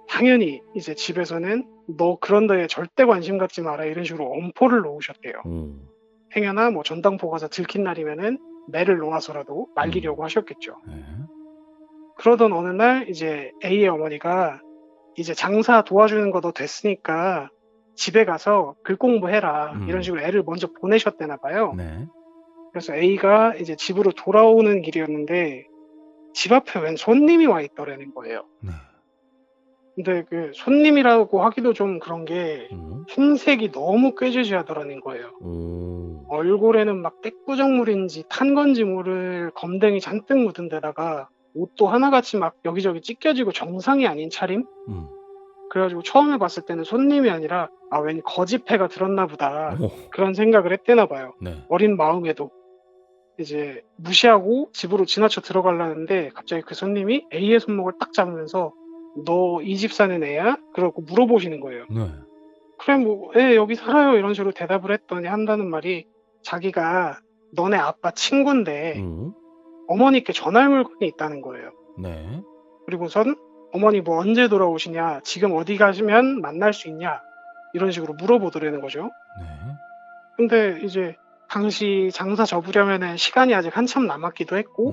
당연히 이제 집에서는 너 그런 데에 절대 관심 갖지 마라 이런 식으로 엄포를 놓으셨대요. 행여나 뭐 전당포 가서 들킨 날이면은 매를 놓아서라도 말리려고 하셨겠죠. 네. 그러던 어느 날 이제 A의 어머니가 이제 장사 도와주는 거 너 됐으니까 집에 가서 글 공부해라 이런 식으로 애를 먼저 보내셨대나 봐요. 네. 그래서 A가 이제 집으로 돌아오는 길이었는데 집 앞에 웬 손님이 와 있더라는 거예요. 네. 근데 그 손님이라고 하기도 좀 그런 게 흰색이 너무 꾀죄죄하더라는 거예요. 얼굴에는 막 떼꾸정물인지 탄 건지 모를 검댕이 잔뜩 묻은 데다가 옷도 하나같이 막 여기저기 찢겨지고 정상이 아닌 차림? 그래가지고 처음에 봤을 때는 손님이 아니라 아 웬 거지패가 들었나 보다 그런 생각을 했대나 봐요. 네. 어린 마음에도 이제 무시하고 집으로 지나쳐 들어가려는데 갑자기 그 손님이 A의 손목을 딱 잡으면서 너 이 집 사는 애야? 그러고 물어보시는 거예요. 네. 그래 뭐 애 여기 살아요 이런 식으로 대답을 했더니 한다는 말이 자기가 너네 아빠 친구인데 어머니께 전할 물건이 있다는 거예요. 네. 그리고선 어머니 뭐 언제 돌아오시냐 지금 어디 가시면 만날 수 있냐 이런 식으로 물어보더라는 거죠. 네. 근데 이제 당시 장사 접으려면은 시간이 아직 한참 남았기도 했고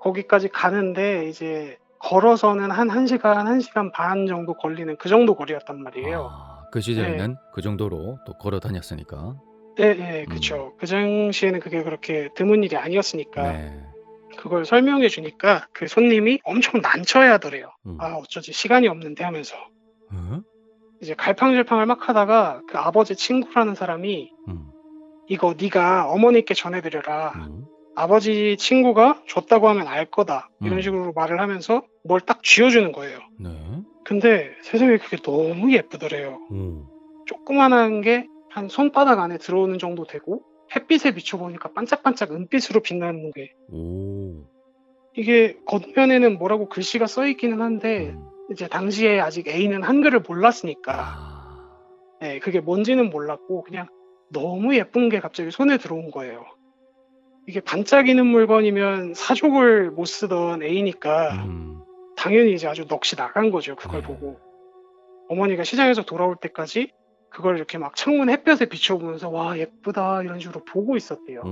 거기까지 가는데 이제 걸어서는 한 1시간, 1시간 반 정도 걸리는 그 정도 거리였단 말이에요. 아, 그 시절에는 그 정도로 또 걸어 다녔으니까. 네, 그쵸. 그 당시에는 그게 그렇게 드문 일이 아니었으니까. 네. 그걸 설명해 주니까 그 손님이 엄청 난처해 하더래요. 아, 어쩌지 시간이 없는데 하면서. 이제 갈팡질팡을 막 하다가 그 아버지 친구라는 사람이 이거 네가 어머니께 전해드려라. 아버지 친구가 줬다고 하면 알 거다. 이런 식으로 말을 하면서 뭘 딱 쥐어주는 거예요. 네. 근데 세상에 그게 너무 예쁘더래요. 조그만한 게 한 손바닥 안에 들어오는 정도 되고 햇빛에 비춰보니까 반짝반짝 은빛으로 빛나는 게 이게 겉면에는 뭐라고 글씨가 써있기는 한데 이제 당시에 아직 A는 한글을 몰랐으니까 네, 그게 뭔지는 몰랐고 그냥 너무 예쁜 게 갑자기 손에 들어온 거예요. 이게 반짝이는 물건이면 사족을 못 쓰던 A니까 당연히 이제 아주 넋이 나간 거죠. 그걸 보고. 어머니가 시장에서 돌아올 때까지 그걸 이렇게 막 창문 햇볕에 비춰보면서 와 예쁘다 이런 식으로 보고 있었대요.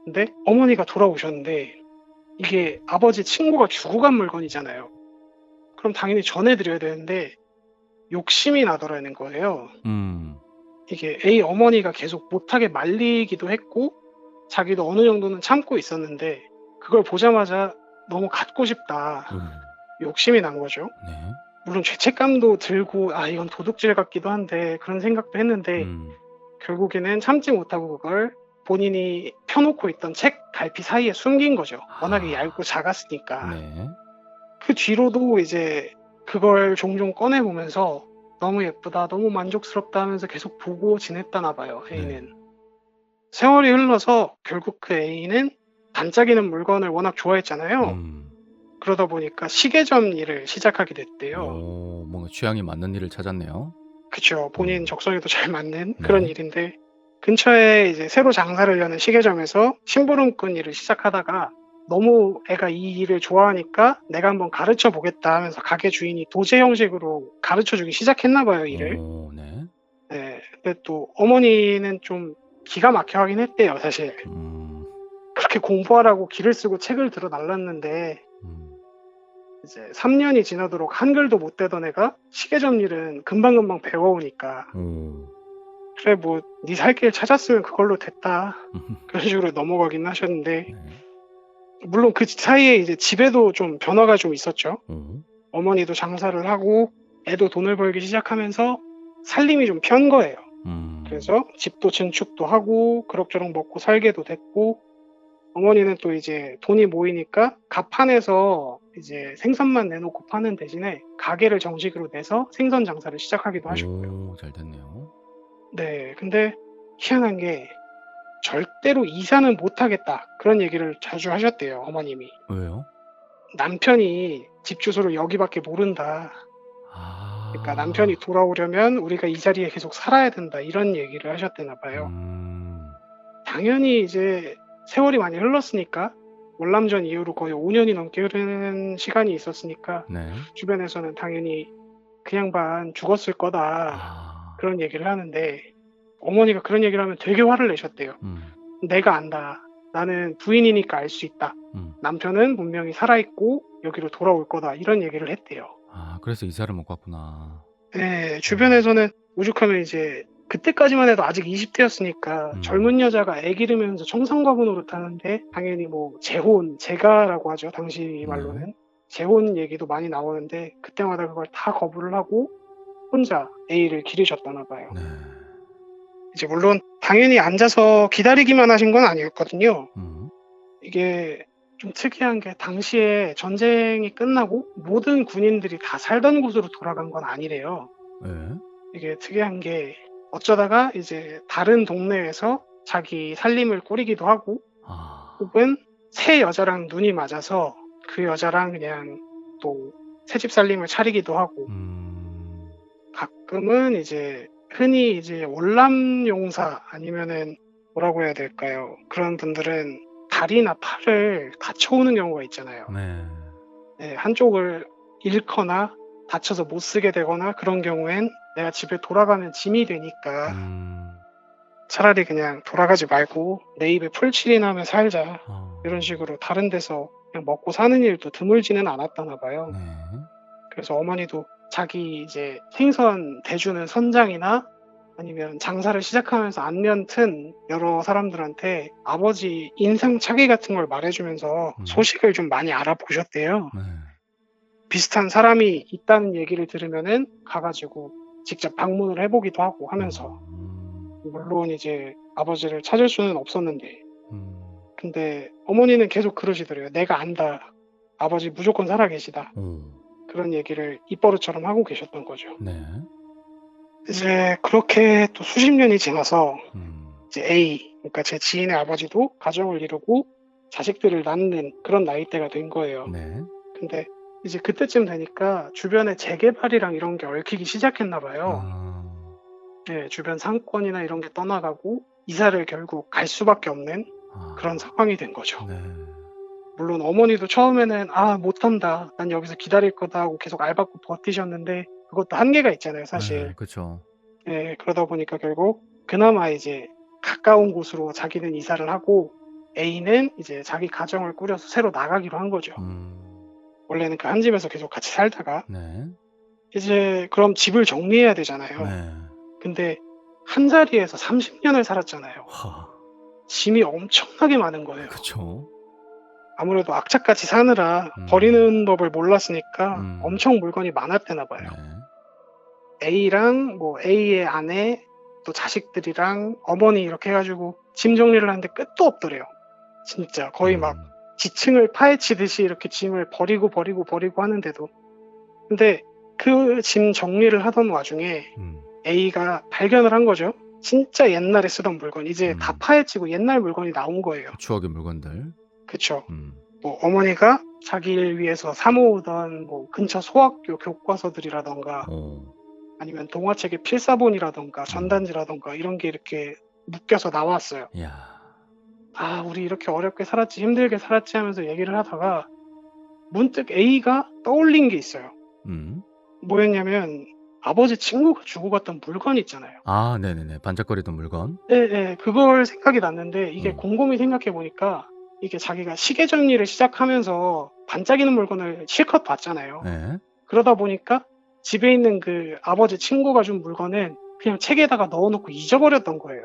근데 어머니가 돌아오셨는데 이게 아버지 친구가 주고 간 물건이잖아요. 그럼 당연히 전해드려야 되는데 욕심이 나더라는 거예요. 이게 A 어머니가 계속 못하게 말리기도 했고 자기도 어느 정도는 참고 있었는데 그걸 보자마자 너무 갖고 싶다. 욕심이 난 거죠. 네. 물론 죄책감도 들고 아 이건 도둑질 같기도 한데 그런 생각도 했는데 결국에는 참지 못하고 그걸 본인이 펴놓고 있던 책 갈피 사이에 숨긴 거죠. 워낙에 얇고 작았으니까. 네. 그 뒤로도 이제 그걸 종종 꺼내 보면서 너무 예쁘다, 너무 만족스럽다 하면서 계속 보고 지냈다나 봐요, A는. 세월이 흘러서 결국 그 A는 반짝이는 물건을 워낙 좋아했잖아요. 그러다 보니까 시계점 일을 시작하게 됐대요. 오, 뭔가 취향이 맞는 일을 찾았네요. 그쵸. 본인 적성에도 잘 맞는 그런 일인데 근처에 이제 새로 장사를 여는 시계점에서 심부름꾼 일을 시작하다가 너무 애가 이 일을 좋아하니까 내가 한번 가르쳐 보겠다 하면서 가게 주인이 도제 형식으로 가르쳐 주기 시작했나 봐요, 일을. 오, 네. 네. 근데 또 어머니는 좀 기가 막혀 하긴 했대요, 사실. 그렇게 공부하라고 기를 쓰고 책을 들어 날랐는데 이제 3년이 지나도록 한글도 못 대던 애가 시계점 일은 금방금방 배워오니까 그래 뭐 네 살 길 찾았으면 그걸로 됐다 그런 식으로 넘어가긴 하셨는데 물론 그 사이에 이제 집에도 좀 변화가 좀 있었죠. 어머니도 장사를 하고 애도 돈을 벌기 시작하면서 살림이 좀 편 거예요. 그래서 집도 증축도 하고 그럭저럭 먹고 살게도 됐고 어머니는 또 이제 돈이 모이니까 가판에서 이제 생선만 내놓고 파는 대신에 가게를 정식으로 내서 생선 장사를 시작하기도 하셨고요. 오, 잘 됐네요. 네, 근데 희한한 게 절대로 이사는 못하겠다 그런 얘기를 자주 하셨대요, 어머님이. 왜요? 남편이 집 주소를 여기밖에 모른다. 그러니까 남편이 돌아오려면 우리가 이 자리에 계속 살아야 된다 이런 얘기를 하셨대나 봐요. 당연히 이제 세월이 많이 흘렀으니까 월남전 이후로 거의 5년이 넘게 흐르는 시간이 있었으니까 주변에서는 당연히 그 양반 죽었을 거다 그런 얘기를 하는데 어머니가 그런 얘기를 하면 되게 화를 내셨대요. 내가 안다. 나는 부인이니까 알 수 있다. 남편은 분명히 살아있고 여기로 돌아올 거다 이런 얘기를 했대요. 아, 그래서 이사를 못 갔구나. 네, 주변에서는 오죽하면 이제 그때까지만 해도 아직 20대였으니까 젊은 여자가 애 기르면서 청산가구 노릇하는데 당연히 뭐 재가라고 하죠. 당시 말로는. 재혼 얘기도 많이 나오는데 그때마다 그걸 다 거부를 하고 혼자 A를 기르셨다나 봐요. 이제 물론 당연히 앉아서 기다리기만 하신 건 아니었거든요. 이게 좀 특이한 게 당시에 전쟁이 끝나고 모든 군인들이 다 살던 곳으로 돌아간 건 아니래요. 이게 특이한 게 어쩌다가 이제 다른 동네에서 자기 살림을 꾸리기도 하고 혹은 새 여자랑 눈이 맞아서 그 여자랑 그냥 또 새집 살림을 차리기도 하고 가끔은 이제 흔히 이제 월남용사 아니면은 뭐라고 해야 될까요? 그런 분들은 다리나 팔을 다쳐오는 경우가 있잖아요. 네, 한쪽을 잃거나 다쳐서 못 쓰게 되거나 그런 경우엔 내가 집에 돌아가면 짐이 되니까 차라리 그냥 돌아가지 말고 내 입에 풀칠이나 하며 살자 이런 식으로 다른 데서 그냥 먹고 사는 일도 드물지는 않았다나 봐요. 그래서 어머니도 자기 이제 생선 대주는 선장이나 아니면 장사를 시작하면서 안면 튼 여러 사람들한테 아버지 인상착의 같은 걸 말해주면서 소식을 좀 많이 알아보셨대요. 비슷한 사람이 있다는 얘기를 들으면은 가가지고 직접 방문을 해보기도 하고 하면서 물론 이제 아버지를 찾을 수는 없었는데 근데 어머니는 계속 그러시더래요. 내가 안다. 아버지 무조건 살아계시다. 그런 얘기를 입버릇처럼 하고 계셨던 거죠. 이제 그렇게 또 수십 년이 지나서 이제 A, 그러니까 제 지인의 아버지도 가정을 이루고 자식들을 낳는 그런 나이대가 된 거예요. 근데 이제 그때쯤 되니까 주변에 재개발이랑 이런 게 얽히기 시작했나 봐요. 네, 주변 상권이나 이런 게 떠나가고 이사를 결국 갈 수밖에 없는 그런 상황이 된 거죠. 물론 어머니도 처음에는 못한다. 난 여기서 기다릴 거다 하고 계속 앓아받고 버티셨는데 그것도 한계가 있잖아요, 사실. 그렇죠. 네, 그러다 보니까 결국 그나마 이제 가까운 곳으로 자기는 이사를 하고 A는 이제 자기 가정을 꾸려서 새로 나가기로 한 거죠. 원래는 그 한 집에서 계속 같이 살다가 이제 그럼 집을 정리해야 되잖아요. 근데 한 자리에서 30년을 살았잖아요. 짐이 엄청나게 많은 거예요. 그렇죠. 아무래도 악착같이 사느라 버리는 법을 몰랐으니까 엄청 물건이 많았대나 봐요. 네. A랑 뭐 A의 아내 또 자식들이랑 어머니 이렇게 해가지고 짐 정리를 하는데 끝도 없더래요. 진짜 거의 막 지층을 파헤치듯이 이렇게 짐을 버리고 하는데도. 근데 그 짐 정리를 하던 와중에 A가 발견을 한 거죠. 진짜 옛날에 쓰던 물건, 이제 다 파헤치고 옛날 물건이 나온 거예요. 추억의 물건들. 그쵸. 뭐 어머니가 자기를 위해서 사모으던 뭐 근처 소학교 교과서들이라던가 아니면 동화책의 필사본이라던가 전단지라던가 이런 게 이렇게 묶여서 나왔어요. 이야. 아, 우리 이렇게 어렵게 살았지, 힘들게 살았지 하면서 얘기를 하다가 문득 A가 떠올린 게 있어요. 뭐였냐면 아버지 친구가 주고 갔던 물건 있잖아요. 아, 네네네. 반짝거리던 물건. 네, 그걸 생각이 났는데 이게 곰곰이 생각해 보니까 이게 자기가 시계 정리를 시작하면서 반짝이는 물건을 실컷 봤잖아요. 네. 그러다 보니까 집에 있는 그 아버지 친구가 준 물건은 그냥 책에다가 넣어놓고 잊어버렸던 거예요.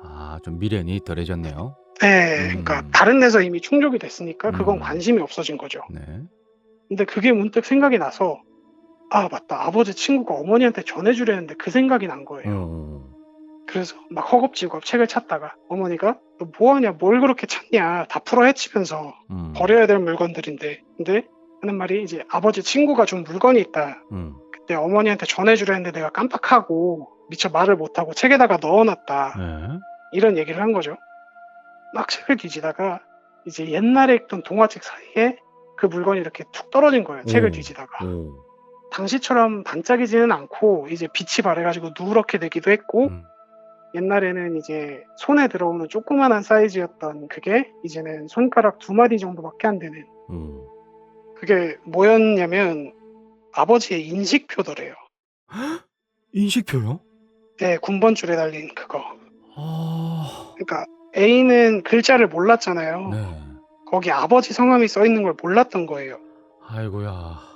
아, 좀 미련이 덜해졌네요. 네, 그러니까 다른 데서 이미 충족이 됐으니까 그건 관심이 없어진 거죠. 네. 근데 그게 문득 생각이 나서 아, 맞다. 아버지 친구가 어머니한테 전해주려는데 그 생각이 난 거예요. 그래서 막 허겁지겁 책을 찾다가 어머니가 너 뭐하냐, 뭘 그렇게 찾냐, 다 풀어 헤치면서 버려야 될 물건들인데. 근데 하는 말이 이제 아버지 친구가 준 물건이 있다. 그때 어머니한테 전해주려 했는데 내가 깜빡하고 미처 말을 못하고 책에다가 넣어놨다. 네. 이런 얘기를 한 거죠. 막 책을 뒤지다가 이제 옛날에 읽던 동화책 사이에 그 물건이 이렇게 툭 떨어진 거예요. 책을 뒤지다가. 당시처럼 반짝이지는 않고 이제 빛이 발해가지고 누렇게 되기도 했고 옛날에는 이제 손에 들어오는 조그만한 사이즈였던 그게 이제는 손가락 2마디 정도밖에 안 되는. 그게 뭐였냐면 아버지의 인식표더래요. 인식표요? 네, 군번줄에 달린 그거. 아. 그러니까 A는 글자를 몰랐잖아요. 네. 거기 아버지 성함이 써 있는 걸 몰랐던 거예요. 아이고야.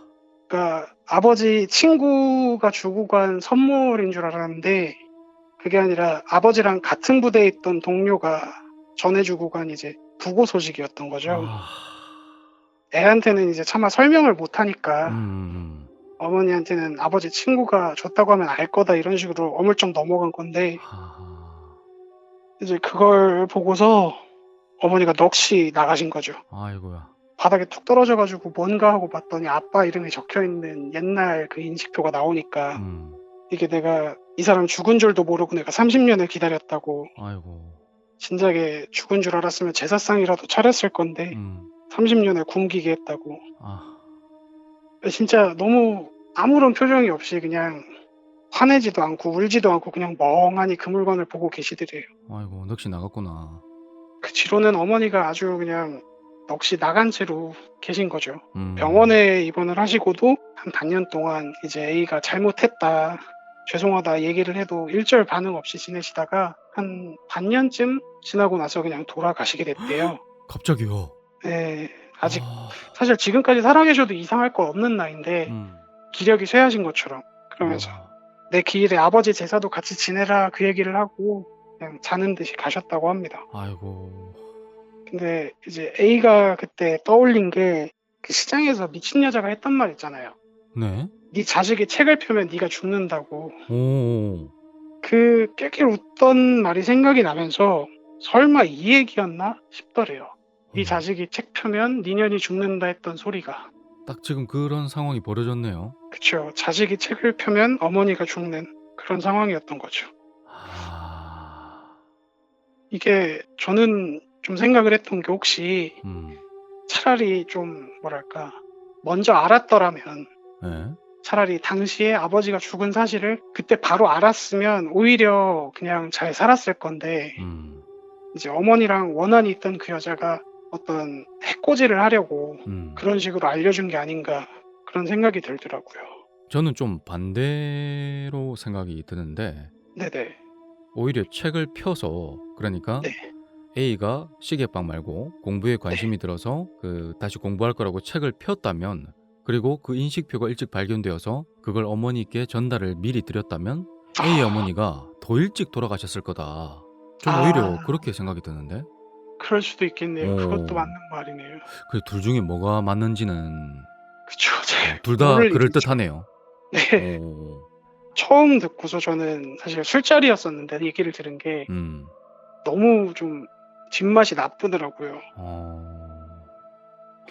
그러니까 아버지 친구가 주고 간 선물인 줄 알았는데 그게 아니라 아버지랑 같은 부대에 있던 동료가 전해주고 간 이제 부고 소식이었던 거죠. 애한테는 이제 차마 설명을 못하니까 어머니한테는 아버지 친구가 줬다고 하면 알 거다 이런 식으로 어물쩍 넘어간 건데 이제 그걸 보고서 어머니가 넋이 나가신 거죠. 아이고야. 바닥에 툭 떨어져가지고 뭔가 하고 봤더니 아빠 이름이 적혀있는 옛날 그 인식표가 나오니까 이게 내가 이 사람 죽은 줄도 모르고 내가 30년을 기다렸다고. 아이고. 진작에 죽은 줄 알았으면 제사상이라도 차렸을 건데 30년을 굶기게 했다고. 진짜 너무 아무런 표정이 없이 그냥 화내지도 않고 울지도 않고 그냥 멍하니 그 물건을 보고 계시더래요. 아이고, 넋이 나갔구나. 그 뒤로는 어머니가 아주 그냥 넋이 나간 채로 계신 거죠. 병원에 입원을 하시고도 한 반년 동안 이제 A가 잘못했다, 죄송하다 얘기를 해도 일절 반응 없이 지내시다가 한 반년쯤 지나고 나서 그냥 돌아가시게 됐대요. 갑자기요? 네, 아직 사실 지금까지 살아계셔도 이상할 거 없는 나이인데 기력이 쇠하신 것처럼 그러면서 내 기일에 아버지 제사도 같이 지내라 그 얘기를 하고 그냥 자는 듯이 가셨다고 합니다. 아이고. 근데 이제 A가 그때 떠올린 게 그 시장에서 미친 여자가 했던 말 있잖아요. 네. 네 자식이 책을 펴면 네가 죽는다고. 오. 그 꾀꾀 웃던 말이 생각이 나면서 설마 이 얘기였나 싶더래요. 네 자식이 책 펴면 네 년이 죽는다 했던 소리가. 딱 지금 그런 상황이 벌어졌네요. 그쵸. 자식이 책을 펴면 어머니가 죽는 그런 상황이었던 거죠. 이게 저는 좀 생각을 했던 게 혹시 차라리 좀 뭐랄까 먼저 알았더라면 네. 차라리 당시에 아버지가 죽은 사실을 그때 바로 알았으면 오히려 그냥 잘 살았을 건데 이제 어머니랑 원한이 있던 그 여자가 어떤 해코지를 하려고 그런 식으로 알려준 게 아닌가 그런 생각이 들더라고요. 저는 좀 반대로 생각이 드는데 네네. 오히려 책을 펴서 그러니까 네. A가 시계방 말고 공부에 관심이 들어서 다시 공부할 거라고 책을 폈다면 그리고 그 인식표가 일찍 발견되어서 그걸 어머니께 전달을 미리 드렸다면 A 어머니가 더 일찍 돌아가셨을 거다. 좀 오히려 그렇게 생각이 드는데. 그럴 수도 있겠네요. 그것도 어. 맞는 말이네요. 그 둘 중에 뭐가 맞는지는 그쵸. 잘 둘 다 모를 일이죠. 그럴듯하네요. 네. 어. 처음 듣고서 저는 사실 술자리였었는데 얘기를 들은 게 음. 너무 좀 뒷맛이 나쁘더라고요. 어.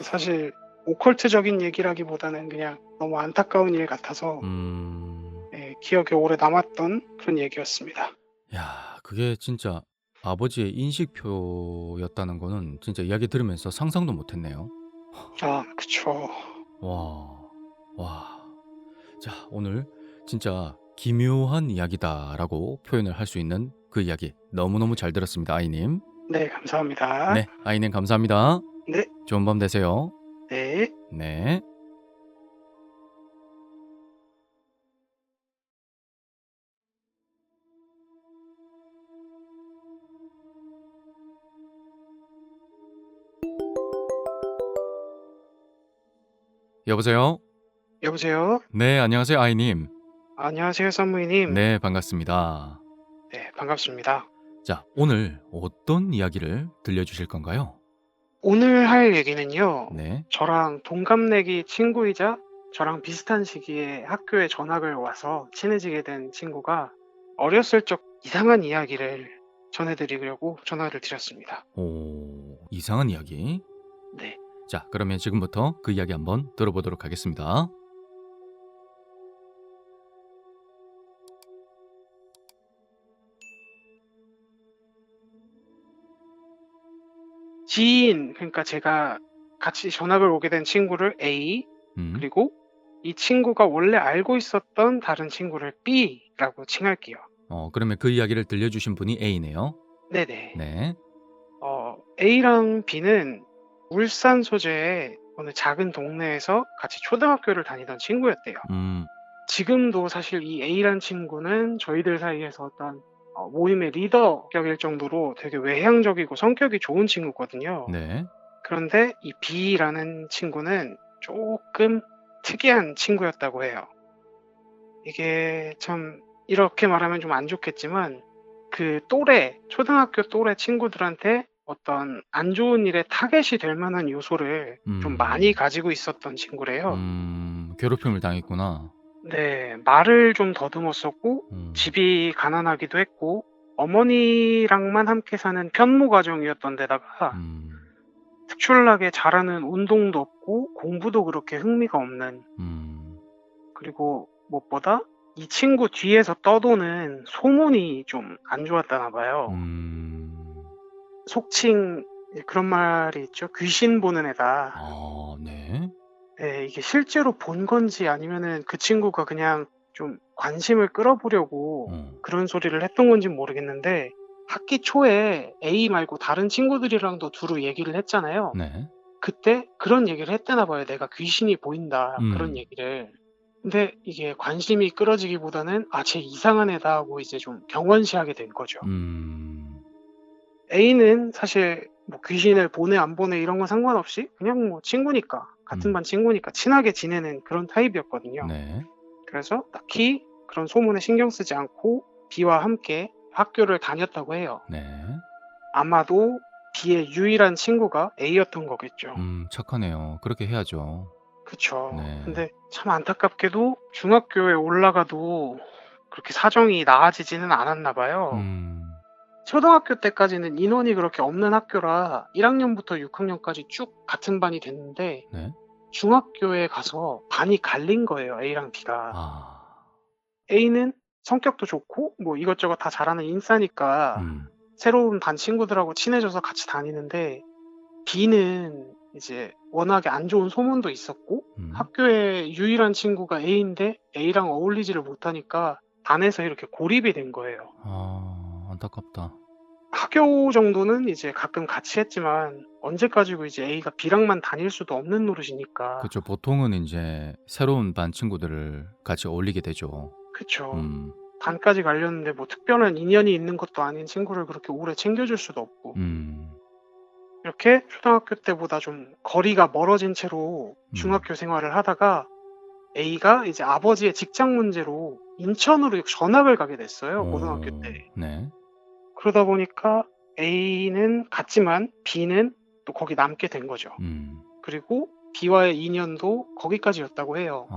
사실 오컬트적인 얘기라기보다는 그냥 너무 안타까운 일 같아서 예, 기억에 오래 남았던 그런 얘기였습니다. 야, 그게 진짜 아버지의 인식표였다는 거는 진짜 이야기 들으면서 상상도 못 했네요. 아, 그쵸. 와. 와. 자, 오늘 진짜 기묘한 이야기다라고 표현을 할 수 있는 그 이야기 너무너무 잘 들었습니다, 아이님. 네, 감사합니다. 네, 아이님 감사합니다. 네, 좋은 밤 되세요. 네. 네. 여보세요? 여보세요? 네, 안녕하세요, 아이님. 안녕하세요, 산무이님. 네, 반갑습니다. 네, 반갑습니다. 자, 오늘 어떤 이야기를 들려주실 건가요? 오늘 할 얘기는요, 네. 저랑 동갑내기 친구이자 저랑 비슷한 시기에 학교에 전학을 와서 친해지게 된 친구가 어렸을 적 이상한 이야기를 전해드리려고 전화를 드렸습니다. 오, 이상한 이야기. 네. 자, 그러면 지금부터 그 이야기 한번 들어보도록 하겠습니다. 지인, 그러니까 제가 같이 전학을 오게 된 친구를 A, 그리고 이 친구가 원래 알고 있었던 다른 친구를 B라고 칭할게요. 그러면 그 이야기를 들려주신 분이 A네요. 네네. 네. A랑 B는 울산 소재의 어느 작은 동네에서 같이 초등학교를 다니던 친구였대요. 지금도 사실 이 A란 친구는 저희들 사이에서 어떤 모임의 리더격일 정도로 되게 외향적이고 성격이 좋은 친구거든요. 네. 그런데 이 B라는 친구는 조금 특이한 친구였다고 해요. 이게 참 이렇게 말하면 좀 안 좋겠지만 그 또래, 초등학교 또래 친구들한테 어떤 안 좋은 일에 타겟이 될 만한 요소를 좀 많이 가지고 있었던 친구래요. 괴롭힘을 당했구나. 네, 말을 좀 더듬었었고 집이 가난하기도 했고 어머니랑만 함께 사는 편모 가정이었던 데다가 특출나게 잘하는 운동도 없고 공부도 그렇게 흥미가 없는 그리고 무엇보다 이 친구 뒤에서 떠도는 소문이 좀 안 좋았다나 봐요. 속칭 그런 말이 있죠. 귀신 보는 애다. 아, 네. 네, 이게 실제로 본 건지 아니면은 그 친구가 그냥 좀 관심을 끌어보려고 그런 소리를 했던 건지 모르겠는데 학기 초에 A 말고 다른 친구들이랑도 두루 얘기를 했잖아요. 네. 그때 그런 얘기를 했대나 봐요. 내가 귀신이 보인다. 그런 얘기를. 근데 이게 관심이 끌어지기보다는 쟤 이상한 애다 하고 이제 좀 경원시하게 된 거죠. A는 사실 뭐 귀신을 보내 안 보내 이런 건 상관없이 그냥 뭐 친구니까 같은 반 친구니까 친하게 지내는 그런 타입이었거든요. 네. 그래서 딱히 그런 소문에 신경 쓰지 않고 B와 함께 학교를 다녔다고 해요. 네. 아마도 B의 유일한 친구가 A였던 거겠죠. 착하네요. 그렇게 해야죠. 그쵸. 네. 근데 참 안타깝게도 중학교에 올라가도 그렇게 사정이 나아지지는 않았나 봐요. 초등학교 때까지는 인원이 그렇게 없는 학교라 1학년부터 6학년까지 쭉 같은 반이 됐는데 네. 중학교에 가서 반이 갈린 거예요. A랑 B가. A는 성격도 좋고 뭐 이것저것 다 잘하는 인싸니까 새로운 반 친구들하고 친해져서 같이 다니는데 B는 이제 워낙에 안 좋은 소문도 있었고 학교의 유일한 친구가 A인데 A랑 어울리지를 못하니까 반에서 이렇게 고립이 된 거예요. 안타깝다. 학교 정도는 이제 가끔 같이 했지만 언제까지고 이제 A가 B랑만 다닐 수도 없는 노릇이니까. 그렇죠. 보통은 이제 새로운 반 친구들을 같이 어울리게 되죠. 그쵸. 반까지 갈렸는데 뭐 특별한 인연이 있는 것도 아닌 친구를 그렇게 오래 챙겨줄 수도 없고. 이렇게 초등학교 때보다 좀 거리가 멀어진 채로 중학교 생활을 하다가 A가 이제 아버지의 직장 문제로 인천으로 전학을 가게 됐어요. 고등학교 때. 네. 그러다 보니까 A는 갔지만 B는 또 거기 남게 된 거죠. 그리고 B와의 인연도 거기까지였다고 해요.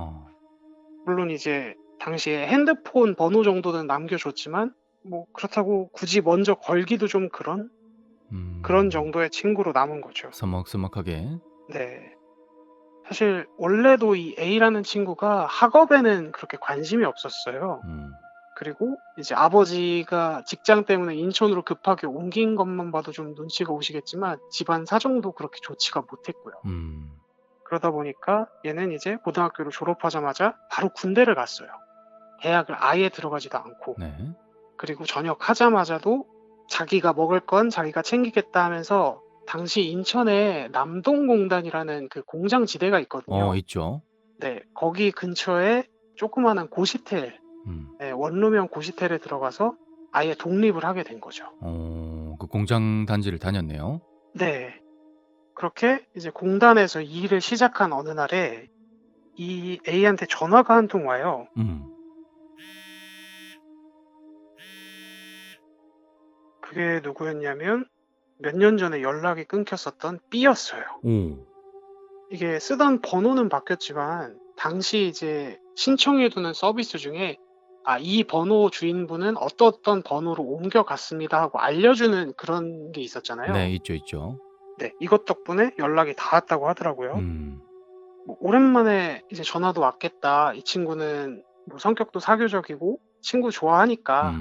물론 이제 당시에 핸드폰 번호 정도는 남겨줬지만 뭐 그렇다고 굳이 먼저 걸기도 좀 그런 정도의 친구로 남은 거죠. 서먹서먹하게. 네. 사실 원래도 이 A라는 친구가 학업에는 그렇게 관심이 없었어요. 그리고 이제 아버지가 직장 때문에 인천으로 급하게 옮긴 것만 봐도 좀 눈치가 오시겠지만 집안 사정도 그렇게 좋지가 못했고요. 그러다 보니까 얘는 이제 고등학교를 졸업하자마자 바로 군대를 갔어요. 대학을 아예 들어가지도 않고. 네. 그리고 전역하자마자도 자기가 먹을 건 자기가 챙기겠다 하면서 당시 인천에 남동공단이라는 그 공장 지대가 있거든요. 있죠. 네, 거기 근처에 조그마한 고시텔, 네, 원룸형 고시텔에 들어가서 아예 독립을 하게 된 거죠. 그 공장 단지를 다녔네요. 네. 그렇게 이제 공단에서 일을 시작한 어느 날에 이 A한테 전화가 한 통 와요. 그게 누구였냐면 몇 년 전에 연락이 끊겼었던 B였어요. 이게 쓰던 번호는 바뀌었지만 당시 이제 신청해두는 서비스 중에 이 번호 주인분은 어떤 번호로 옮겨갔습니다 하고 알려주는 그런 게 있었잖아요. 네, 있죠. 네, 이것 덕분에 연락이 닿았다고 하더라고요. 뭐 오랜만에 이제 전화도 왔겠다. 이 친구는 뭐 성격도 사교적이고 친구 좋아하니까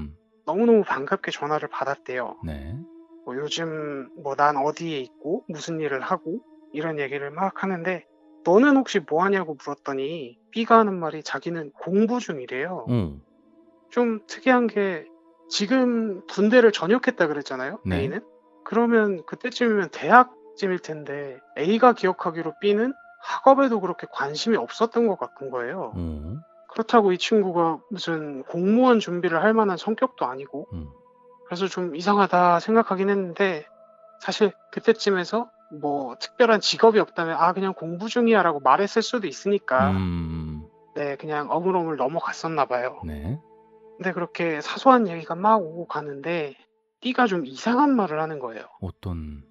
너무너무 반갑게 전화를 받았대요. 네. 뭐 요즘 뭐 난 어디에 있고 무슨 일을 하고 이런 얘기를 막 하는데 너는 혹시 뭐 하냐고 물었더니 B가 하는 말이 자기는 공부 중이래요. 좀 특이한 게 지금 군대를 전역했다 그랬잖아요. 네. A는. 그러면 그때쯤이면 대학쯤일 텐데 A가 기억하기로 B는 학업에도 그렇게 관심이 없었던 것 같은 거예요. 그렇다고 이 친구가 무슨 공무원 준비를 할 만한 성격도 아니고 그래서 좀 이상하다 생각하긴 했는데 사실 그때쯤에서 뭐 특별한 직업이 없다면 그냥 공부 중이야 라고 말했을 수도 있으니까 네, 그냥 어물어물 넘어갔었나 봐요. 네. 근데 그렇게 사소한 얘기가 막 오고 가는데 B가 좀 이상한 말을 하는 거예요. 어떤?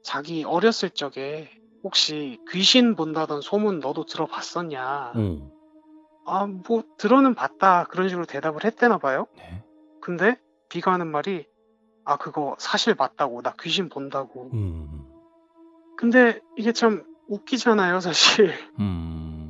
자기 어렸을 적에 혹시 귀신 본다던 소문 너도 들어봤었냐? 뭐 들어는 봤다 그런 식으로 대답을 했대나 봐요. 네. 근데 B가 하는 말이 그거 사실 맞다고. 나 귀신 본다고. 근데 이게 참 웃기잖아요, 사실.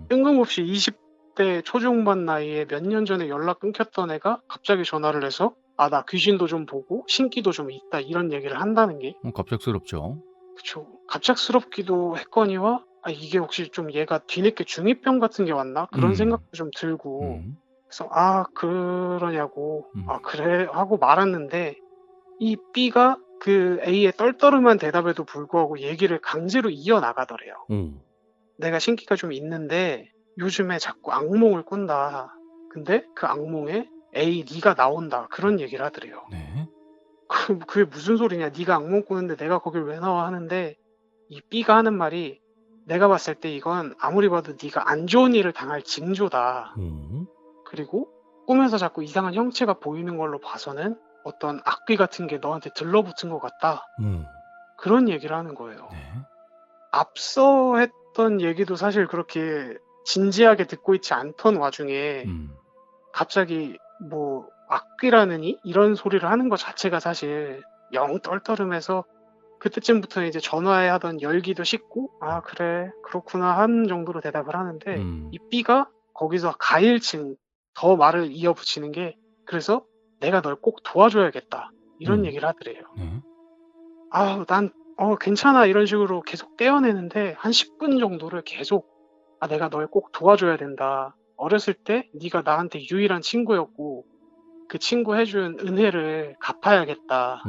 뜬금없이 20대 초중반 나이에 몇 년 전에 연락 끊겼던 애가 갑자기 전화를 해서 나 귀신도 좀 보고 신기도 좀 있다 이런 얘기를 한다는 게 갑작스럽죠. 그쵸. 갑작스럽기도 했거니와 이게 혹시 좀 얘가 뒤늦게 중2병 같은 게 왔나? 그런 생각도 좀 들고 그래서 그러냐고 그래 하고 말았는데 이 B가 그 A의 떨떠름한 대답에도 불구하고 얘기를 강제로 이어나가더래요. 내가 신기가 좀 있는데 요즘에 자꾸 악몽을 꾼다. 근데 그 악몽에 A 네가 나온다. 그런 얘기를 하더래요. 네. 그게 무슨 소리냐. 네가 악몽 꾸는데 내가 거길 왜 나와 하는데 이 B가 하는 말이 내가 봤을 때 이건 아무리 봐도 네가 안 좋은 일을 당할 징조다. 그리고 꿈에서 자꾸 이상한 형체가 보이는 걸로 봐서는 어떤 악귀 같은 게 너한테 들러붙은 것 같다. 그런 얘기를 하는 거예요. 네. 앞서 했던 얘기도 사실 그렇게 진지하게 듣고 있지 않던 와중에 갑자기 뭐 악귀라느니 이런 소리를 하는 것 자체가 사실 영 떨떠름해서 그때쯤부터 이제 전화에 하던 열기도 식고 그래 그렇구나 한 정도로 대답을 하는데 이 B가 거기서 가일층 더 말을 이어붙이는 게 그래서 내가 널 꼭 도와줘야겠다 이런 얘기를 하더래요. 네. 난 괜찮아 이런 식으로 계속 떼어내는데 한 10분 정도를 계속 내가 널 꼭 도와줘야 된다. 어렸을 때 네가 나한테 유일한 친구였고 그 친구 해준 은혜를 갚아야겠다.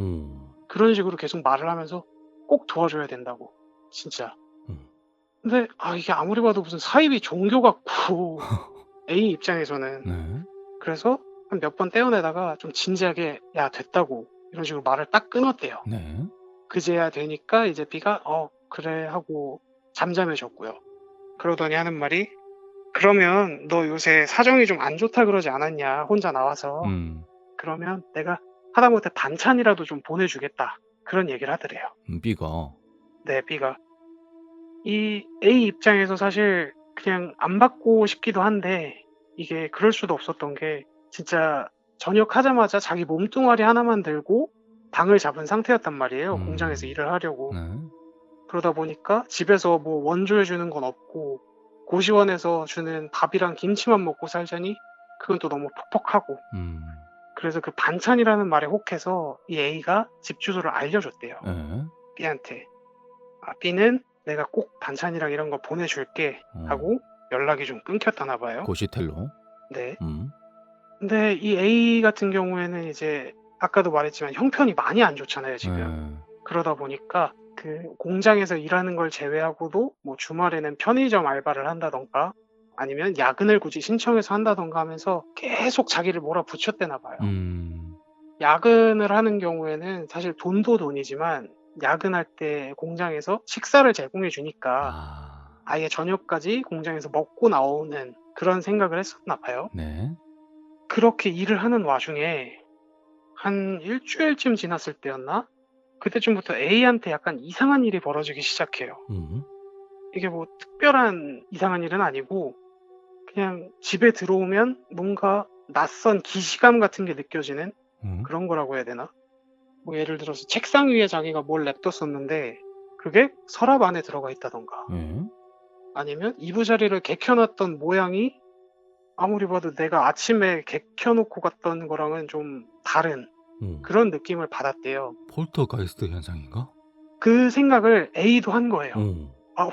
그런 식으로 계속 말을 하면서 꼭 도와줘야 된다고. 진짜. 근데 이게 아무리 봐도 무슨 사이비 종교 같고 A 입장에서는 네. 그래서 한 몇 번 떼어내다가 좀 진지하게 야 됐다고 이런 식으로 말을 딱 끊었대요. 네. 그제야 되니까 이제 B가 그래 하고 잠잠해졌고요. 그러더니 하는 말이 그러면 너 요새 사정이 좀 안 좋다 그러지 않았냐 혼자 나와서 그러면 내가 하다못해 반찬이라도 좀 보내주겠다 그런 얘기를 하더래요. B가. 네, B가. 이 A 입장에서 사실 그냥 안 받고 싶기도 한데 이게 그럴 수도 없었던 게 진짜 전역하자마자 자기 몸뚱아리 하나만 들고 방을 잡은 상태였단 말이에요. 공장에서 일을 하려고. 네. 그러다 보니까 집에서 뭐 원조해 주는 건 없고 고시원에서 주는 밥이랑 김치만 먹고 살자니 그건 또 너무 퍽퍽하고. 그래서 그 반찬이라는 말에 혹해서 이 A가 집 주소를 알려줬대요. 네. B한테. B는 내가 꼭 반찬이랑 이런 거 보내줄게 하고 연락이 좀 끊겼다나 봐요. 고시텔로. 네. 근데 이 A 같은 경우에는 이제 아까도 말했지만 형편이 많이 안 좋잖아요, 지금. 그러다 보니까 그 공장에서 일하는 걸 제외하고도 뭐 주말에는 편의점 알바를 한다던가 아니면 야근을 굳이 신청해서 한다던가 하면서 계속 자기를 몰아붙였대나 봐요. 야근을 하는 경우에는 사실 돈도 돈이지만 야근할 때 공장에서 식사를 제공해 주니까 아예 저녁까지 공장에서 먹고 나오는 그런 생각을 했었나 봐요. 네. 그렇게 일을 하는 와중에 한 일주일쯤 지났을 때였나? 그때쯤부터 A한테 약간 이상한 일이 벌어지기 시작해요. 이게 뭐 특별한 이상한 일은 아니고 그냥 집에 들어오면 뭔가 낯선 기시감 같은 게 느껴지는 그런 거라고 해야 되나? 뭐 예를 들어서 책상 위에 자기가 뭘 냅뒀었는데 그게 서랍 안에 들어가 있다던가 아니면 이부자리를 개켜놨던 모양이 아무리 봐도 내가 아침에 개켜놓고 갔던 거랑은 좀 다른 그런 느낌을 받았대요. 폴터가이스트 현상인가? 그 생각을 A도 한 거예요.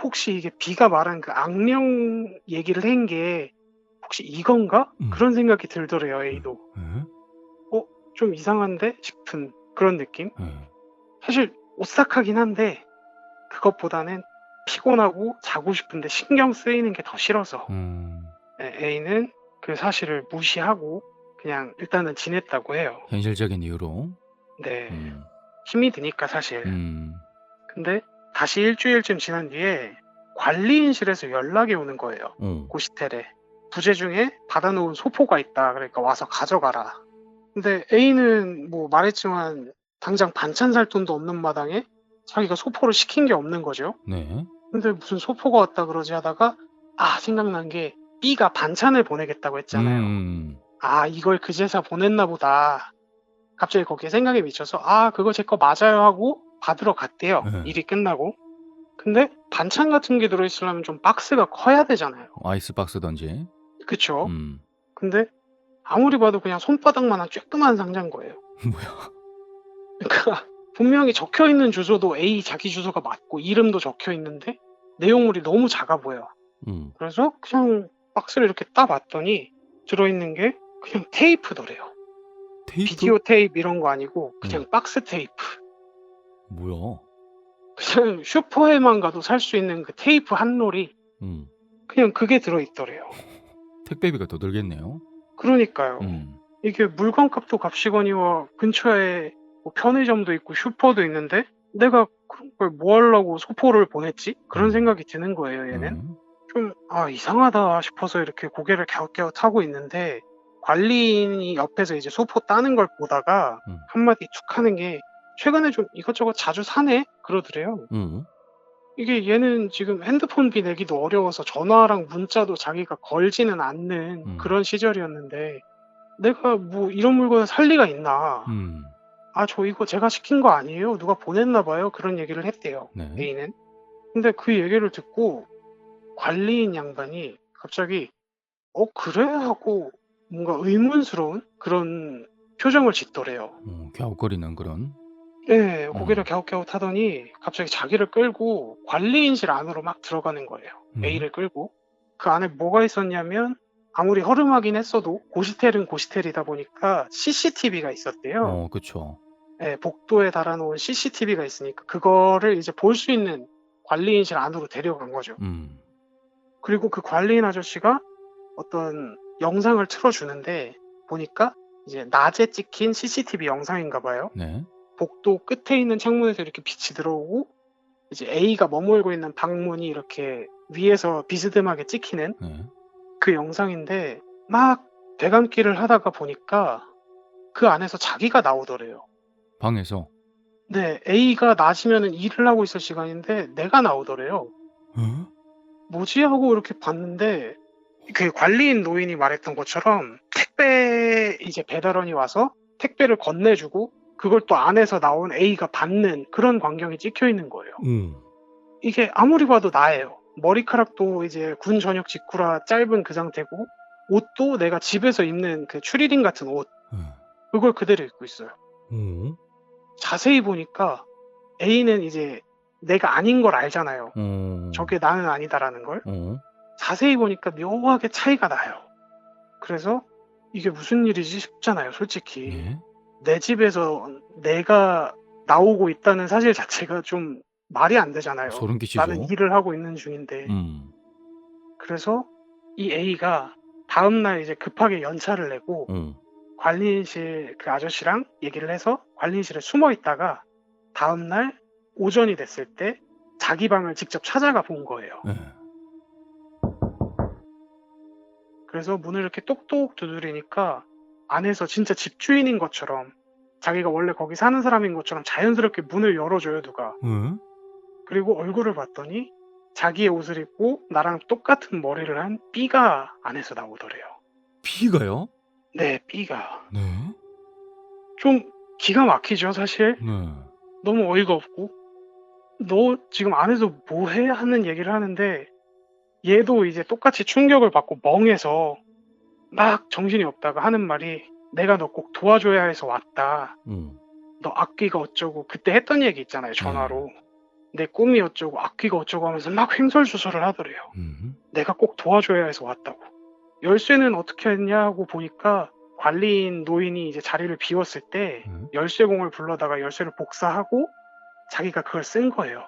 혹시 이게 B가 말한 그 악령 얘기를 한 게 혹시 이건가? 그런 생각이 들더래요, A도. 좀 이상한데? 싶은 그런 느낌? 사실 오싹하긴 한데 그것보다는 피곤하고 자고 싶은데 신경 쓰이는 게 더 싫어서 A는 그 사실을 무시하고 그냥 일단은 지냈다고 해요. 현실적인 이유로. 네. 힘이 드니까 사실. 근데 다시 일주일쯤 지난 뒤에 관리인실에서 연락이 오는 거예요. 고시텔에. 부재 중에 받아놓은 소포가 있다. 그러니까 와서 가져가라. 근데 A는 뭐 말했지만 당장 반찬 살 돈도 없는 마당에 자기가 소포를 시킨 게 없는 거죠. 네. 근데 무슨 소포가 왔다 그러지 하다가 생각난 게 B가 반찬을 보내겠다고 했잖아요. 이걸 그제서 보냈나 보다. 갑자기 거기에 생각이 미쳐서 그거 제 거 맞아요 하고 받으러 갔대요. 일이 끝나고. 근데 반찬 같은 게 들어있으려면 좀 박스가 커야 되잖아요. 아이스박스던지. 그쵸. 근데 아무리 봐도 그냥 손바닥만한 쬐끄만 상자인 거예요. 뭐야? 그러니까 분명히 적혀있는 주소도 A 자기 주소가 맞고 이름도 적혀있는데 내용물이 너무 작아 보여. 그래서 그냥 박스를 이렇게 따봤더니 들어있는 게 그냥 테이프더래요. 테이프? 비디오 테이프 이런 거 아니고 그냥 박스 테이프. 뭐야? 그냥 슈퍼에만 가도 살 수 있는 그 테이프 한 롤이 그냥 그게 들어있더래요. 택배비가 더 들겠네요. 그러니까요. 이게 물건값도 값이거니와 근처에 뭐 편의점도 있고 슈퍼도 있는데 내가 그런 걸 뭐 하려고 소포를 보냈지? 그런 생각이 드는 거예요, 얘는. 좀 이상하다 싶어서 이렇게 고개를 갸웃갸웃하고 있는데 관리인이 옆에서 이제 소포 따는 걸 보다가 한마디 툭 하는 게 최근에 좀 이것저것 자주 사네? 그러더래요. 이게 얘는 지금 핸드폰비 내기도 어려워서 전화랑 문자도 자기가 걸지는 않는 그런 시절이었는데 내가 뭐 이런 물건을 살 리가 있나. 저 이거 제가 시킨 거 아니에요. 누가 보냈나 봐요. 그런 얘기를 했대요. 네. A는. 근데 그 얘기를 듣고 관리인 양반이 갑자기 그래? 하고 뭔가 의문스러운 그런 표정을 짓더래요. 갸웃거리는 그런. 네, 고개를 갸웃갸웃 하더니 갑자기 자기를 끌고 관리인실 안으로 막 들어가는 거예요. A를 끌고. 그 안에 뭐가 있었냐면 아무리 허름하긴 했어도 고시텔은 고시텔이다 보니까 CCTV가 있었대요. 그쵸. 네, 복도에 달아놓은 CCTV가 있으니까 그거를 이제 볼 수 있는 관리인실 안으로 데려간 거죠. 그리고 그 관리인 아저씨가 어떤 영상을 틀어주는데 보니까 이제 낮에 찍힌 CCTV 영상인가 봐요. 네. 복도 끝에 있는 창문에서 이렇게 빛이 들어오고 이제 A가 머물고 있는 방문이 이렇게 위에서 비스듬하게 찍히는 그 영상인데 막 되감기를 하다가 보니까 그 안에서 자기가 나오더래요. 방에서? 네, A가 낮이면은 일을 하고 있을 시간인데 내가 나오더래요. 어? 뭐지? 하고 이렇게 봤는데 그 관리인 노인이 말했던 것처럼 택배 이제 배달원이 와서 택배를 건네주고 그걸 또 안에서 나온 A가 받는 그런 광경이 찍혀 있는 거예요. 이게 아무리 봐도 나예요. 머리카락도 이제 군 전역 직후라 짧은 그 상태고 옷도 내가 집에서 입는 그 추리닝 같은 옷 그걸 그대로 입고 있어요. 자세히 보니까 A는 이제 내가 아닌 걸 알잖아요. 저게 나는 아니다라는 걸. 자세히 보니까 묘하게 차이가 나요. 그래서 이게 무슨 일이지 싶잖아요, 솔직히. 예? 내 집에서 내가 나오고 있다는 사실 자체가 좀 말이 안 되잖아요. 소름 끼치죠. 나는 일을 하고 있는 중인데. 그래서 이 A가 다음날 이제 급하게 연차를 내고 관리인실 그 아저씨랑 얘기를 해서 관리인실에 숨어 있다가 다음날 오전이 됐을 때 자기 방을 직접 찾아가 본 거예요. 예. 그래서 문을 이렇게 똑똑 두드리니까 안에서 진짜 집주인인 것처럼 자기가 원래 거기 사는 사람인 것처럼 자연스럽게 문을 열어줘요, 누가. 그리고 얼굴을 봤더니 자기의 옷을 입고 나랑 똑같은 머리를 한 B가 안에서 나오더래요. B가요? 네, B가. 네. 좀 기가 막히죠, 사실. 네. 너무 어이가 없고. 너 지금 안에서 뭐해? 하는 얘기를 하는데 얘도 이제 똑같이 충격을 받고 멍해서 막 정신이 없다가 하는 말이 내가 너 꼭 도와줘야 해서 왔다. 너 악귀가 어쩌고 그때 했던 얘기 있잖아요, 전화로. 내 꿈이 어쩌고 악귀가 어쩌고 하면서 막 횡설수설을 하더래요. 내가 꼭 도와줘야 해서 왔다고. 열쇠는 어떻게 했냐고 보니까 관리인 노인이 이제 자리를 비웠을 때 열쇠공을 불러다가 열쇠를 복사하고 자기가 그걸 쓴 거예요.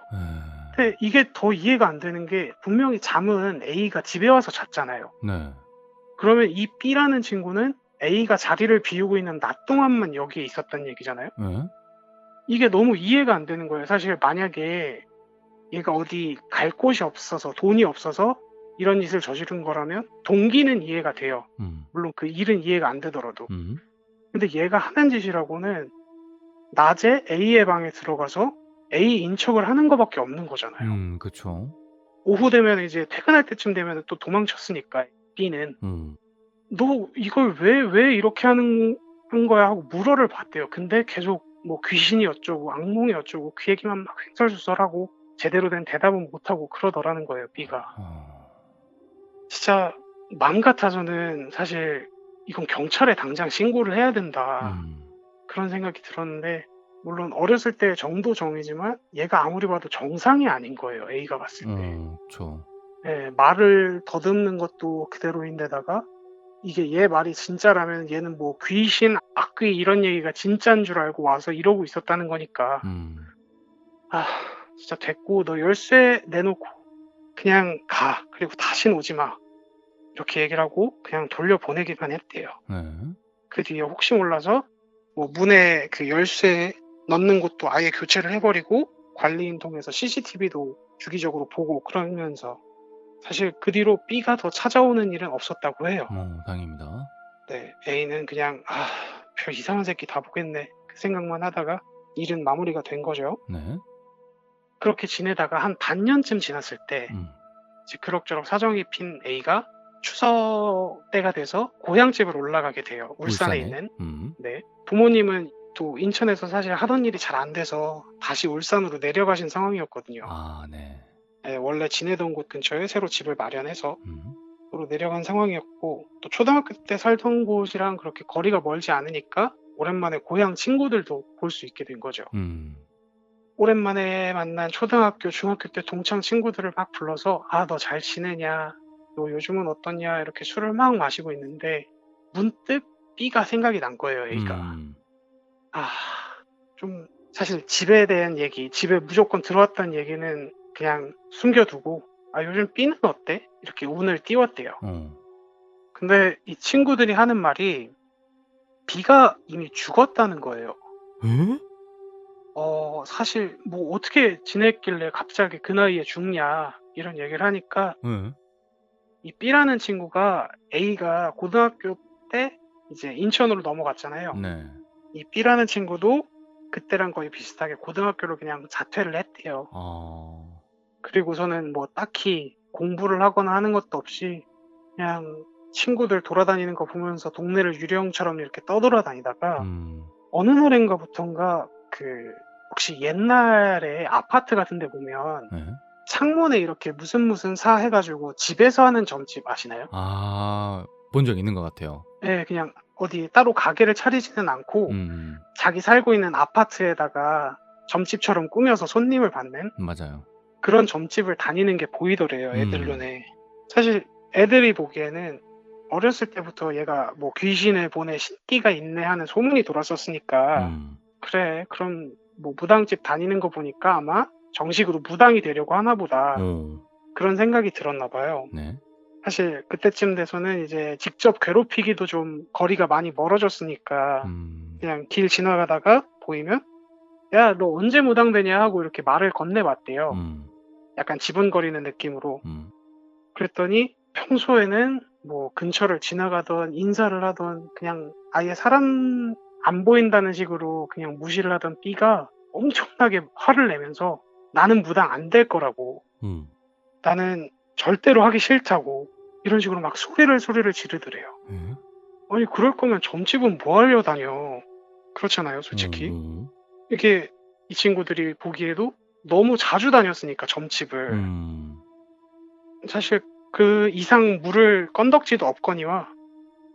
근데 이게 더 이해가 안 되는 게 분명히 잠은 A가 집에 와서 잤잖아요. 네. 그러면 이 B라는 친구는 A가 자리를 비우고 있는 낮 동안만 여기에 있었단 얘기잖아요. 네. 이게 너무 이해가 안 되는 거예요. 사실 만약에 얘가 어디 갈 곳이 없어서 돈이 없어서 이런 짓을 저지른 거라면 동기는 이해가 돼요. 물론 그 일은 이해가 안 되더라도. 근데 얘가 하는 짓이라고는 낮에 A의 방에 들어가서 A 인척을 하는 거밖에 없는 거잖아요. 그쵸. 오후 되면 이제 퇴근할 때쯤 되면 또 도망쳤으니까 B는 너 이걸 왜 이렇게 한 거야 하고 물어를 봤대요. 근데 계속 뭐 귀신이 어쩌고 악몽이 어쩌고 그 얘기만 막 횡설수설하고 제대로 된 대답은 못하고 그러더라는 거예요, B가. 진짜 맘 같아서는 사실 이건 경찰에 당장 신고를 해야 된다. 그런 생각이 들었는데 물론 어렸을 때 정도 정이지만 얘가 아무리 봐도 정상이 아닌 거예요, A가 봤을 때. 그쵸. 예, 말을 더듬는 것도 그대로인데다가 이게 얘 말이 진짜라면 얘는 뭐 귀신, 악귀 이런 얘기가 진짜인 줄 알고 와서 이러고 있었다는 거니까 아 진짜 됐고 너 열쇠 내놓고 그냥 가. 그리고 다시는 오지 마. 이렇게 얘기를 하고 그냥 돌려보내기만 했대요. 그 뒤에 혹시 몰라서 뭐 문에 그 열쇠 넣는 곳도 아예 교체를 해버리고 관리인 통해서 CCTV도 주기적으로 보고 그러면서 사실 그 뒤로 B가 더 찾아오는 일은 없었다고 해요. 다행입니다. 네, A는 그냥 별 이상한 새끼 다 보겠네 그 생각만 하다가 일은 마무리가 된 거죠. 네. 그렇게 지내다가 한 반년쯤 지났을 때 이제 그럭저럭 사정이 핀 A가 추석 때가 돼서 고향집을 올라가게 돼요. 울산에 있는. 네. 부모님은 또 인천에서 사실 하던 일이 잘 안 돼서 다시 울산으로 내려가신 상황이었거든요. 아, 네. 네, 원래 지내던 곳 근처에 새로 집을 마련해서 도로 내려간 상황이었고 또 초등학교 때 살던 곳이랑 그렇게 거리가 멀지 않으니까 오랜만에 고향 친구들도 볼 수 있게 된 거죠. 오랜만에 만난 초등학교, 중학교 때 동창 친구들을 막 불러서 너 잘 지내냐, 너 요즘은 어떠냐 이렇게 술을 막 마시고 있는데 문득 B가 생각이 난 거예요, A가. 좀 사실 집에 대한 얘기, 집에 무조건 들어왔다는 얘기는 그냥 숨겨두고 요즘 B는 어때? 이렇게 운을 띄웠대요. 근데 이 친구들이 하는 말이 B가 이미 죽었다는 거예요. 에? 사실 뭐 어떻게 지냈길래 갑자기 그 나이에 죽냐 이런 얘기를 하니까 이 B라는 친구가 A가 고등학교 때 이제 인천으로 넘어갔잖아요. 네. 이 B라는 친구도 그때랑 거의 비슷하게 고등학교를 그냥 자퇴를 했대요. 아. 그리고서는 뭐 딱히 공부를 하거나 하는 것도 없이 그냥 친구들 돌아다니는 거 보면서 동네를 유령처럼 이렇게 떠돌아다니다가 음. 어느 날인가부턴가 그 혹시 옛날에 아파트 같은 데 보면 네. 창문에 이렇게 무슨 사 해가지고 집에서 하는 점집 아시나요? 아. 본 적 있는 것 같아요. 네, 그냥 어디 따로 가게를 차리지는 않고 음. 자기 살고 있는 아파트에다가 점집처럼 꾸며서 손님을 받는 맞아요. 그런 점집을 다니는 게 보이더래요, 애들 음. 눈에. 사실 애들이 보기에는 어렸을 때부터 얘가 뭐 귀신을 보내 신기가 있네 하는 소문이 돌았었으니까 음. 그래, 그럼 뭐 무당집 다니는 거 보니까 아마 정식으로 무당이 되려고 하나 보다. 오. 그런 생각이 들었나 봐요. 네. 사실 그때쯤 돼서는 이제 직접 괴롭히기도 좀 거리가 많이 멀어졌으니까 그냥 길 지나가다가 보이면 야, 너 언제 무당 되냐 하고 이렇게 말을 건네봤대요. 약간 지분거리는 느낌으로. 그랬더니 평소에는 뭐 근처를 지나가던 인사를 하던 그냥 아예 사람 안 보인다는 식으로 그냥 무시를 하던 B가 엄청나게 화를 내면서 나는 무당 안 될 거라고, 나는 절대로 하기 싫다고 이런 식으로 막 소리를 지르더래요. 아니 그럴 거면 점집은 뭐 하려 다녀. 그렇잖아요, 솔직히. 이게 이 친구들이 보기에도 너무 자주 다녔으니까 점집을. 사실 그 이상 물을 건덕지도 없거니와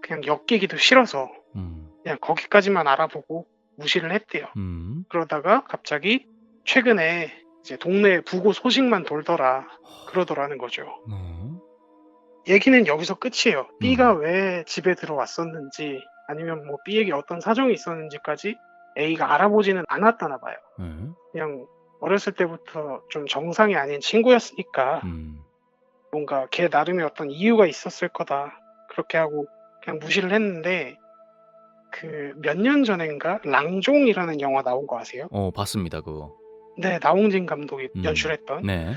그냥 엮이기도 싫어서 그냥 거기까지만 알아보고 무시를 했대요. 그러다가 갑자기 최근에 이제 동네에 부고 소식만 돌더라 그러더라는 거죠. 얘기는 여기서 끝이에요. B가 왜 집에 들어왔었는지 아니면 뭐 B에게 어떤 사정이 있었는지까지 A가 알아보지는 않았다나 봐요. 그냥 어렸을 때부터 좀 정상이 아닌 친구였으니까 뭔가 걔 나름의 어떤 이유가 있었을 거다 그렇게 하고 그냥 무시를 했는데, 그 몇 년 전인가 랑종이라는 영화 나온 거 아세요? 봤습니다 그거. 네, 나홍진 감독이 연출했던 네.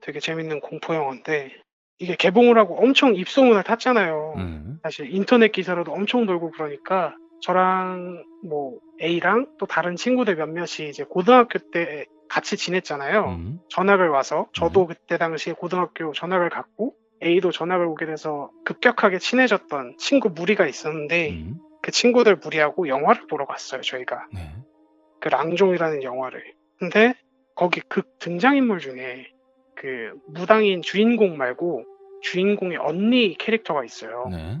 되게 재밌는 공포 영화인데 이게 개봉을 하고 엄청 입소문을 탔잖아요. 사실 인터넷 기사로도 엄청 돌고 그러니까 저랑 뭐 A랑 또 다른 친구들 몇몇이 이제 고등학교 때 같이 지냈잖아요. 전학을 와서 저도 그때 당시에 고등학교 전학을 갔고 A도 전학을 오게 돼서 급격하게 친해졌던 친구 무리가 있었는데 그 친구들 무리하고 영화를 보러 갔어요, 저희가. 네. 그 랑종이라는 영화를. 근데 거기 극 등장인물 중에 그 무당인 주인공 말고 주인공의 언니 캐릭터가 있어요. 네.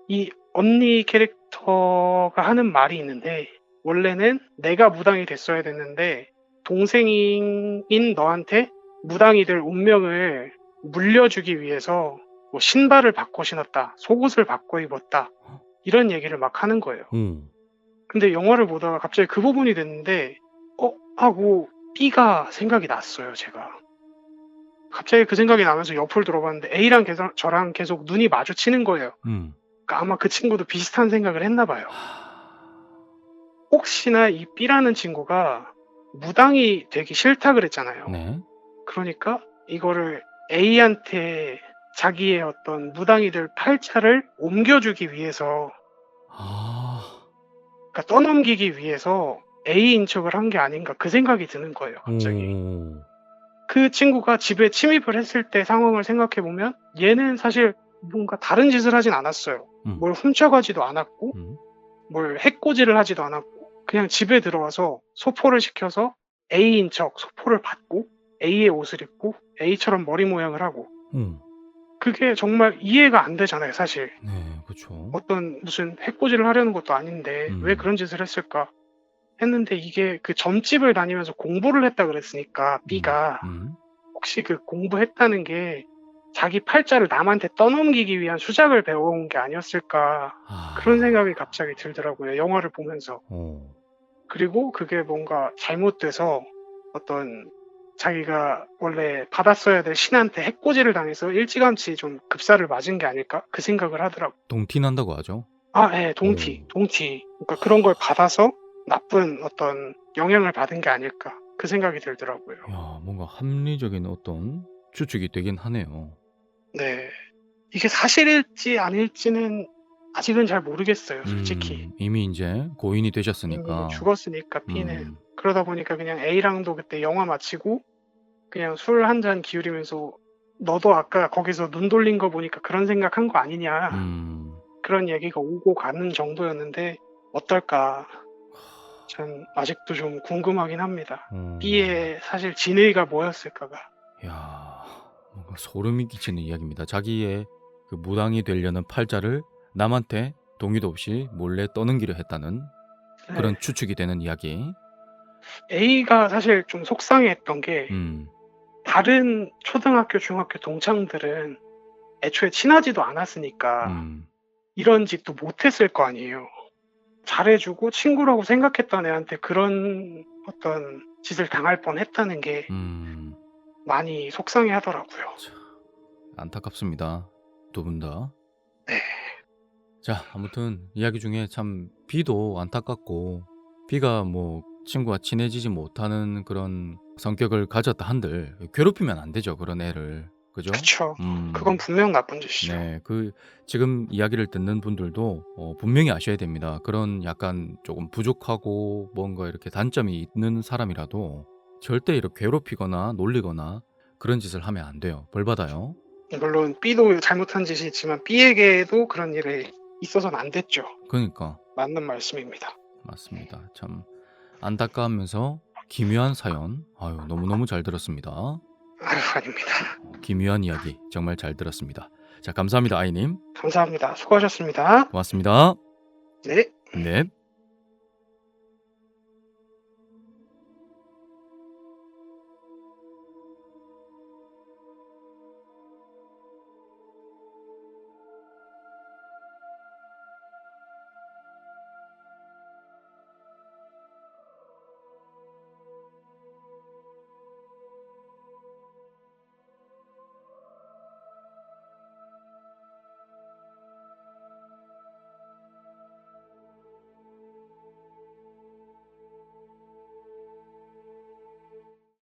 이 언니 캐릭터가 하는 말이 있는데 원래는 내가 무당이 됐어야 됐는데 동생인 너한테 무당이 될 운명을 물려주기 위해서 뭐 신발을 바꿔 신었다, 속옷을 바꿔 입었다 이런 얘기를 막 하는 거예요. 근데 영화를 보다가 갑자기 그 부분이 됐는데 하고 B가 생각이 났어요. 제가 갑자기 그 생각이 나면서 옆을 돌아봤는데 A랑 저랑 계속 눈이 마주치는 거예요. 그러니까 아마 그 친구도 비슷한 생각을 했나 봐요. 혹시나 이 B라는 친구가 무당이 되기 싫다 그랬잖아요. 네. 그러니까 이거를 A한테 자기의 어떤 무당이 될 팔자를 옮겨주기 위해서, 그러니까 떠넘기기 위해서 A인 척을 한 게 아닌가 그 생각이 드는 거예요. 갑자기. 그 친구가 집에 침입을 했을 때 상황을 생각해보면 얘는 사실 뭔가 다른 짓을 하진 않았어요. 뭘 훔쳐가지도 않았고 뭘 해코지를 하지도 않았고 그냥 집에 들어와서 소포를 시켜서 A인 척 소포를 받고 A의 옷을 입고 A처럼 머리 모양을 하고 그게 정말 이해가 안 되잖아요, 사실. 네, 그렇죠. 어떤 무슨 해코지를 하려는 것도 아닌데 왜 그런 짓을 했을까 했는데 이게 그 점집을 다니면서 공부를 했다 그랬으니까 B가 혹시 그 공부했다는 게 자기 팔자를 남한테 떠넘기기 위한 수작을 배워온 게 아니었을까 그런 생각이 갑자기 들더라고요, 영화를 보면서. 그리고 그게 뭔가 잘못돼서 어떤 자기가 원래 받았어야 될 신한테 해코지를 당해서 일찌감치 좀 급사를 맞은 게 아닐까 그 생각을 하더라고요. 동티난다고 하죠. 네, 동티. 그러니까 그런 걸 받아서 나쁜 어떤 영향을 받은 게 아닐까 그 생각이 들더라고요. 야, 뭔가 합리적인 어떤 추측이 되긴 하네요. 네, 이게 사실일지 아닐지는 아직은 잘 모르겠어요, 솔직히. 이미 이제 고인이 되셨으니까. 이미 죽었으니까 B는. 그러다 보니까 그냥 A랑도 그때 영화 마치고 그냥 술 한 잔 기울이면서 너도 아까 거기서 눈 돌린 거 보니까 그런 생각한 거 아니냐 그런 얘기가 오고 가는 정도였는데 어떨까 전 아직도 좀 궁금하긴 합니다. B의 사실 진의가 뭐였을까가. 야, 뭔가 소름이 끼치는 이야기입니다. 자기의 그 무당이 되려는 팔자를 남한테 동의도 없이 몰래 떠넘기려 했다는 그런 네. 추측이 되는 이야기. A가 사실 좀 속상해했던 게 음, 다른 초등학교, 중학교 동창들은 애초에 친하지도 않았으니까 음, 이런 짓도 못했을 거 아니에요. 잘해주고 친구라고 생각했던 애한테 그런 어떤 짓을 당할 뻔했다는 게 많이 속상해하더라고요. 안타깝습니다. 두 분 다. 네. 자, 아무튼 이야기 중에 참 B도 안타깝고 B가 뭐 친구와 친해지지 못하는 그런 성격을 가졌다 한들 괴롭히면 안 되죠. 그런 애를. 그죠? 그쵸. 그건 분명 나쁜 짓이죠. 네, 그 지금 이야기를 듣는 분들도 분명히 아셔야 됩니다. 그런 약간 조금 부족하고 뭔가 이렇게 단점이 있는 사람이라도 절대 이렇게 괴롭히거나 놀리거나 그런 짓을 하면 안 돼요. 벌 받아요. 물론 B도 잘못한 짓이 있지만 B에게도 그런 일이 있어서는 안 됐죠. 그러니까 맞는 말씀입니다. 맞습니다. 참 안타까우면서 기묘한 사연. 아유, 너무너무 잘 들었습니다. 아유, 아닙니다. 기묘한 이야기 정말 잘 들었습니다. 자, 감사합니다, 아이님. 감사합니다. 수고하셨습니다. 고맙습니다. 네. 네.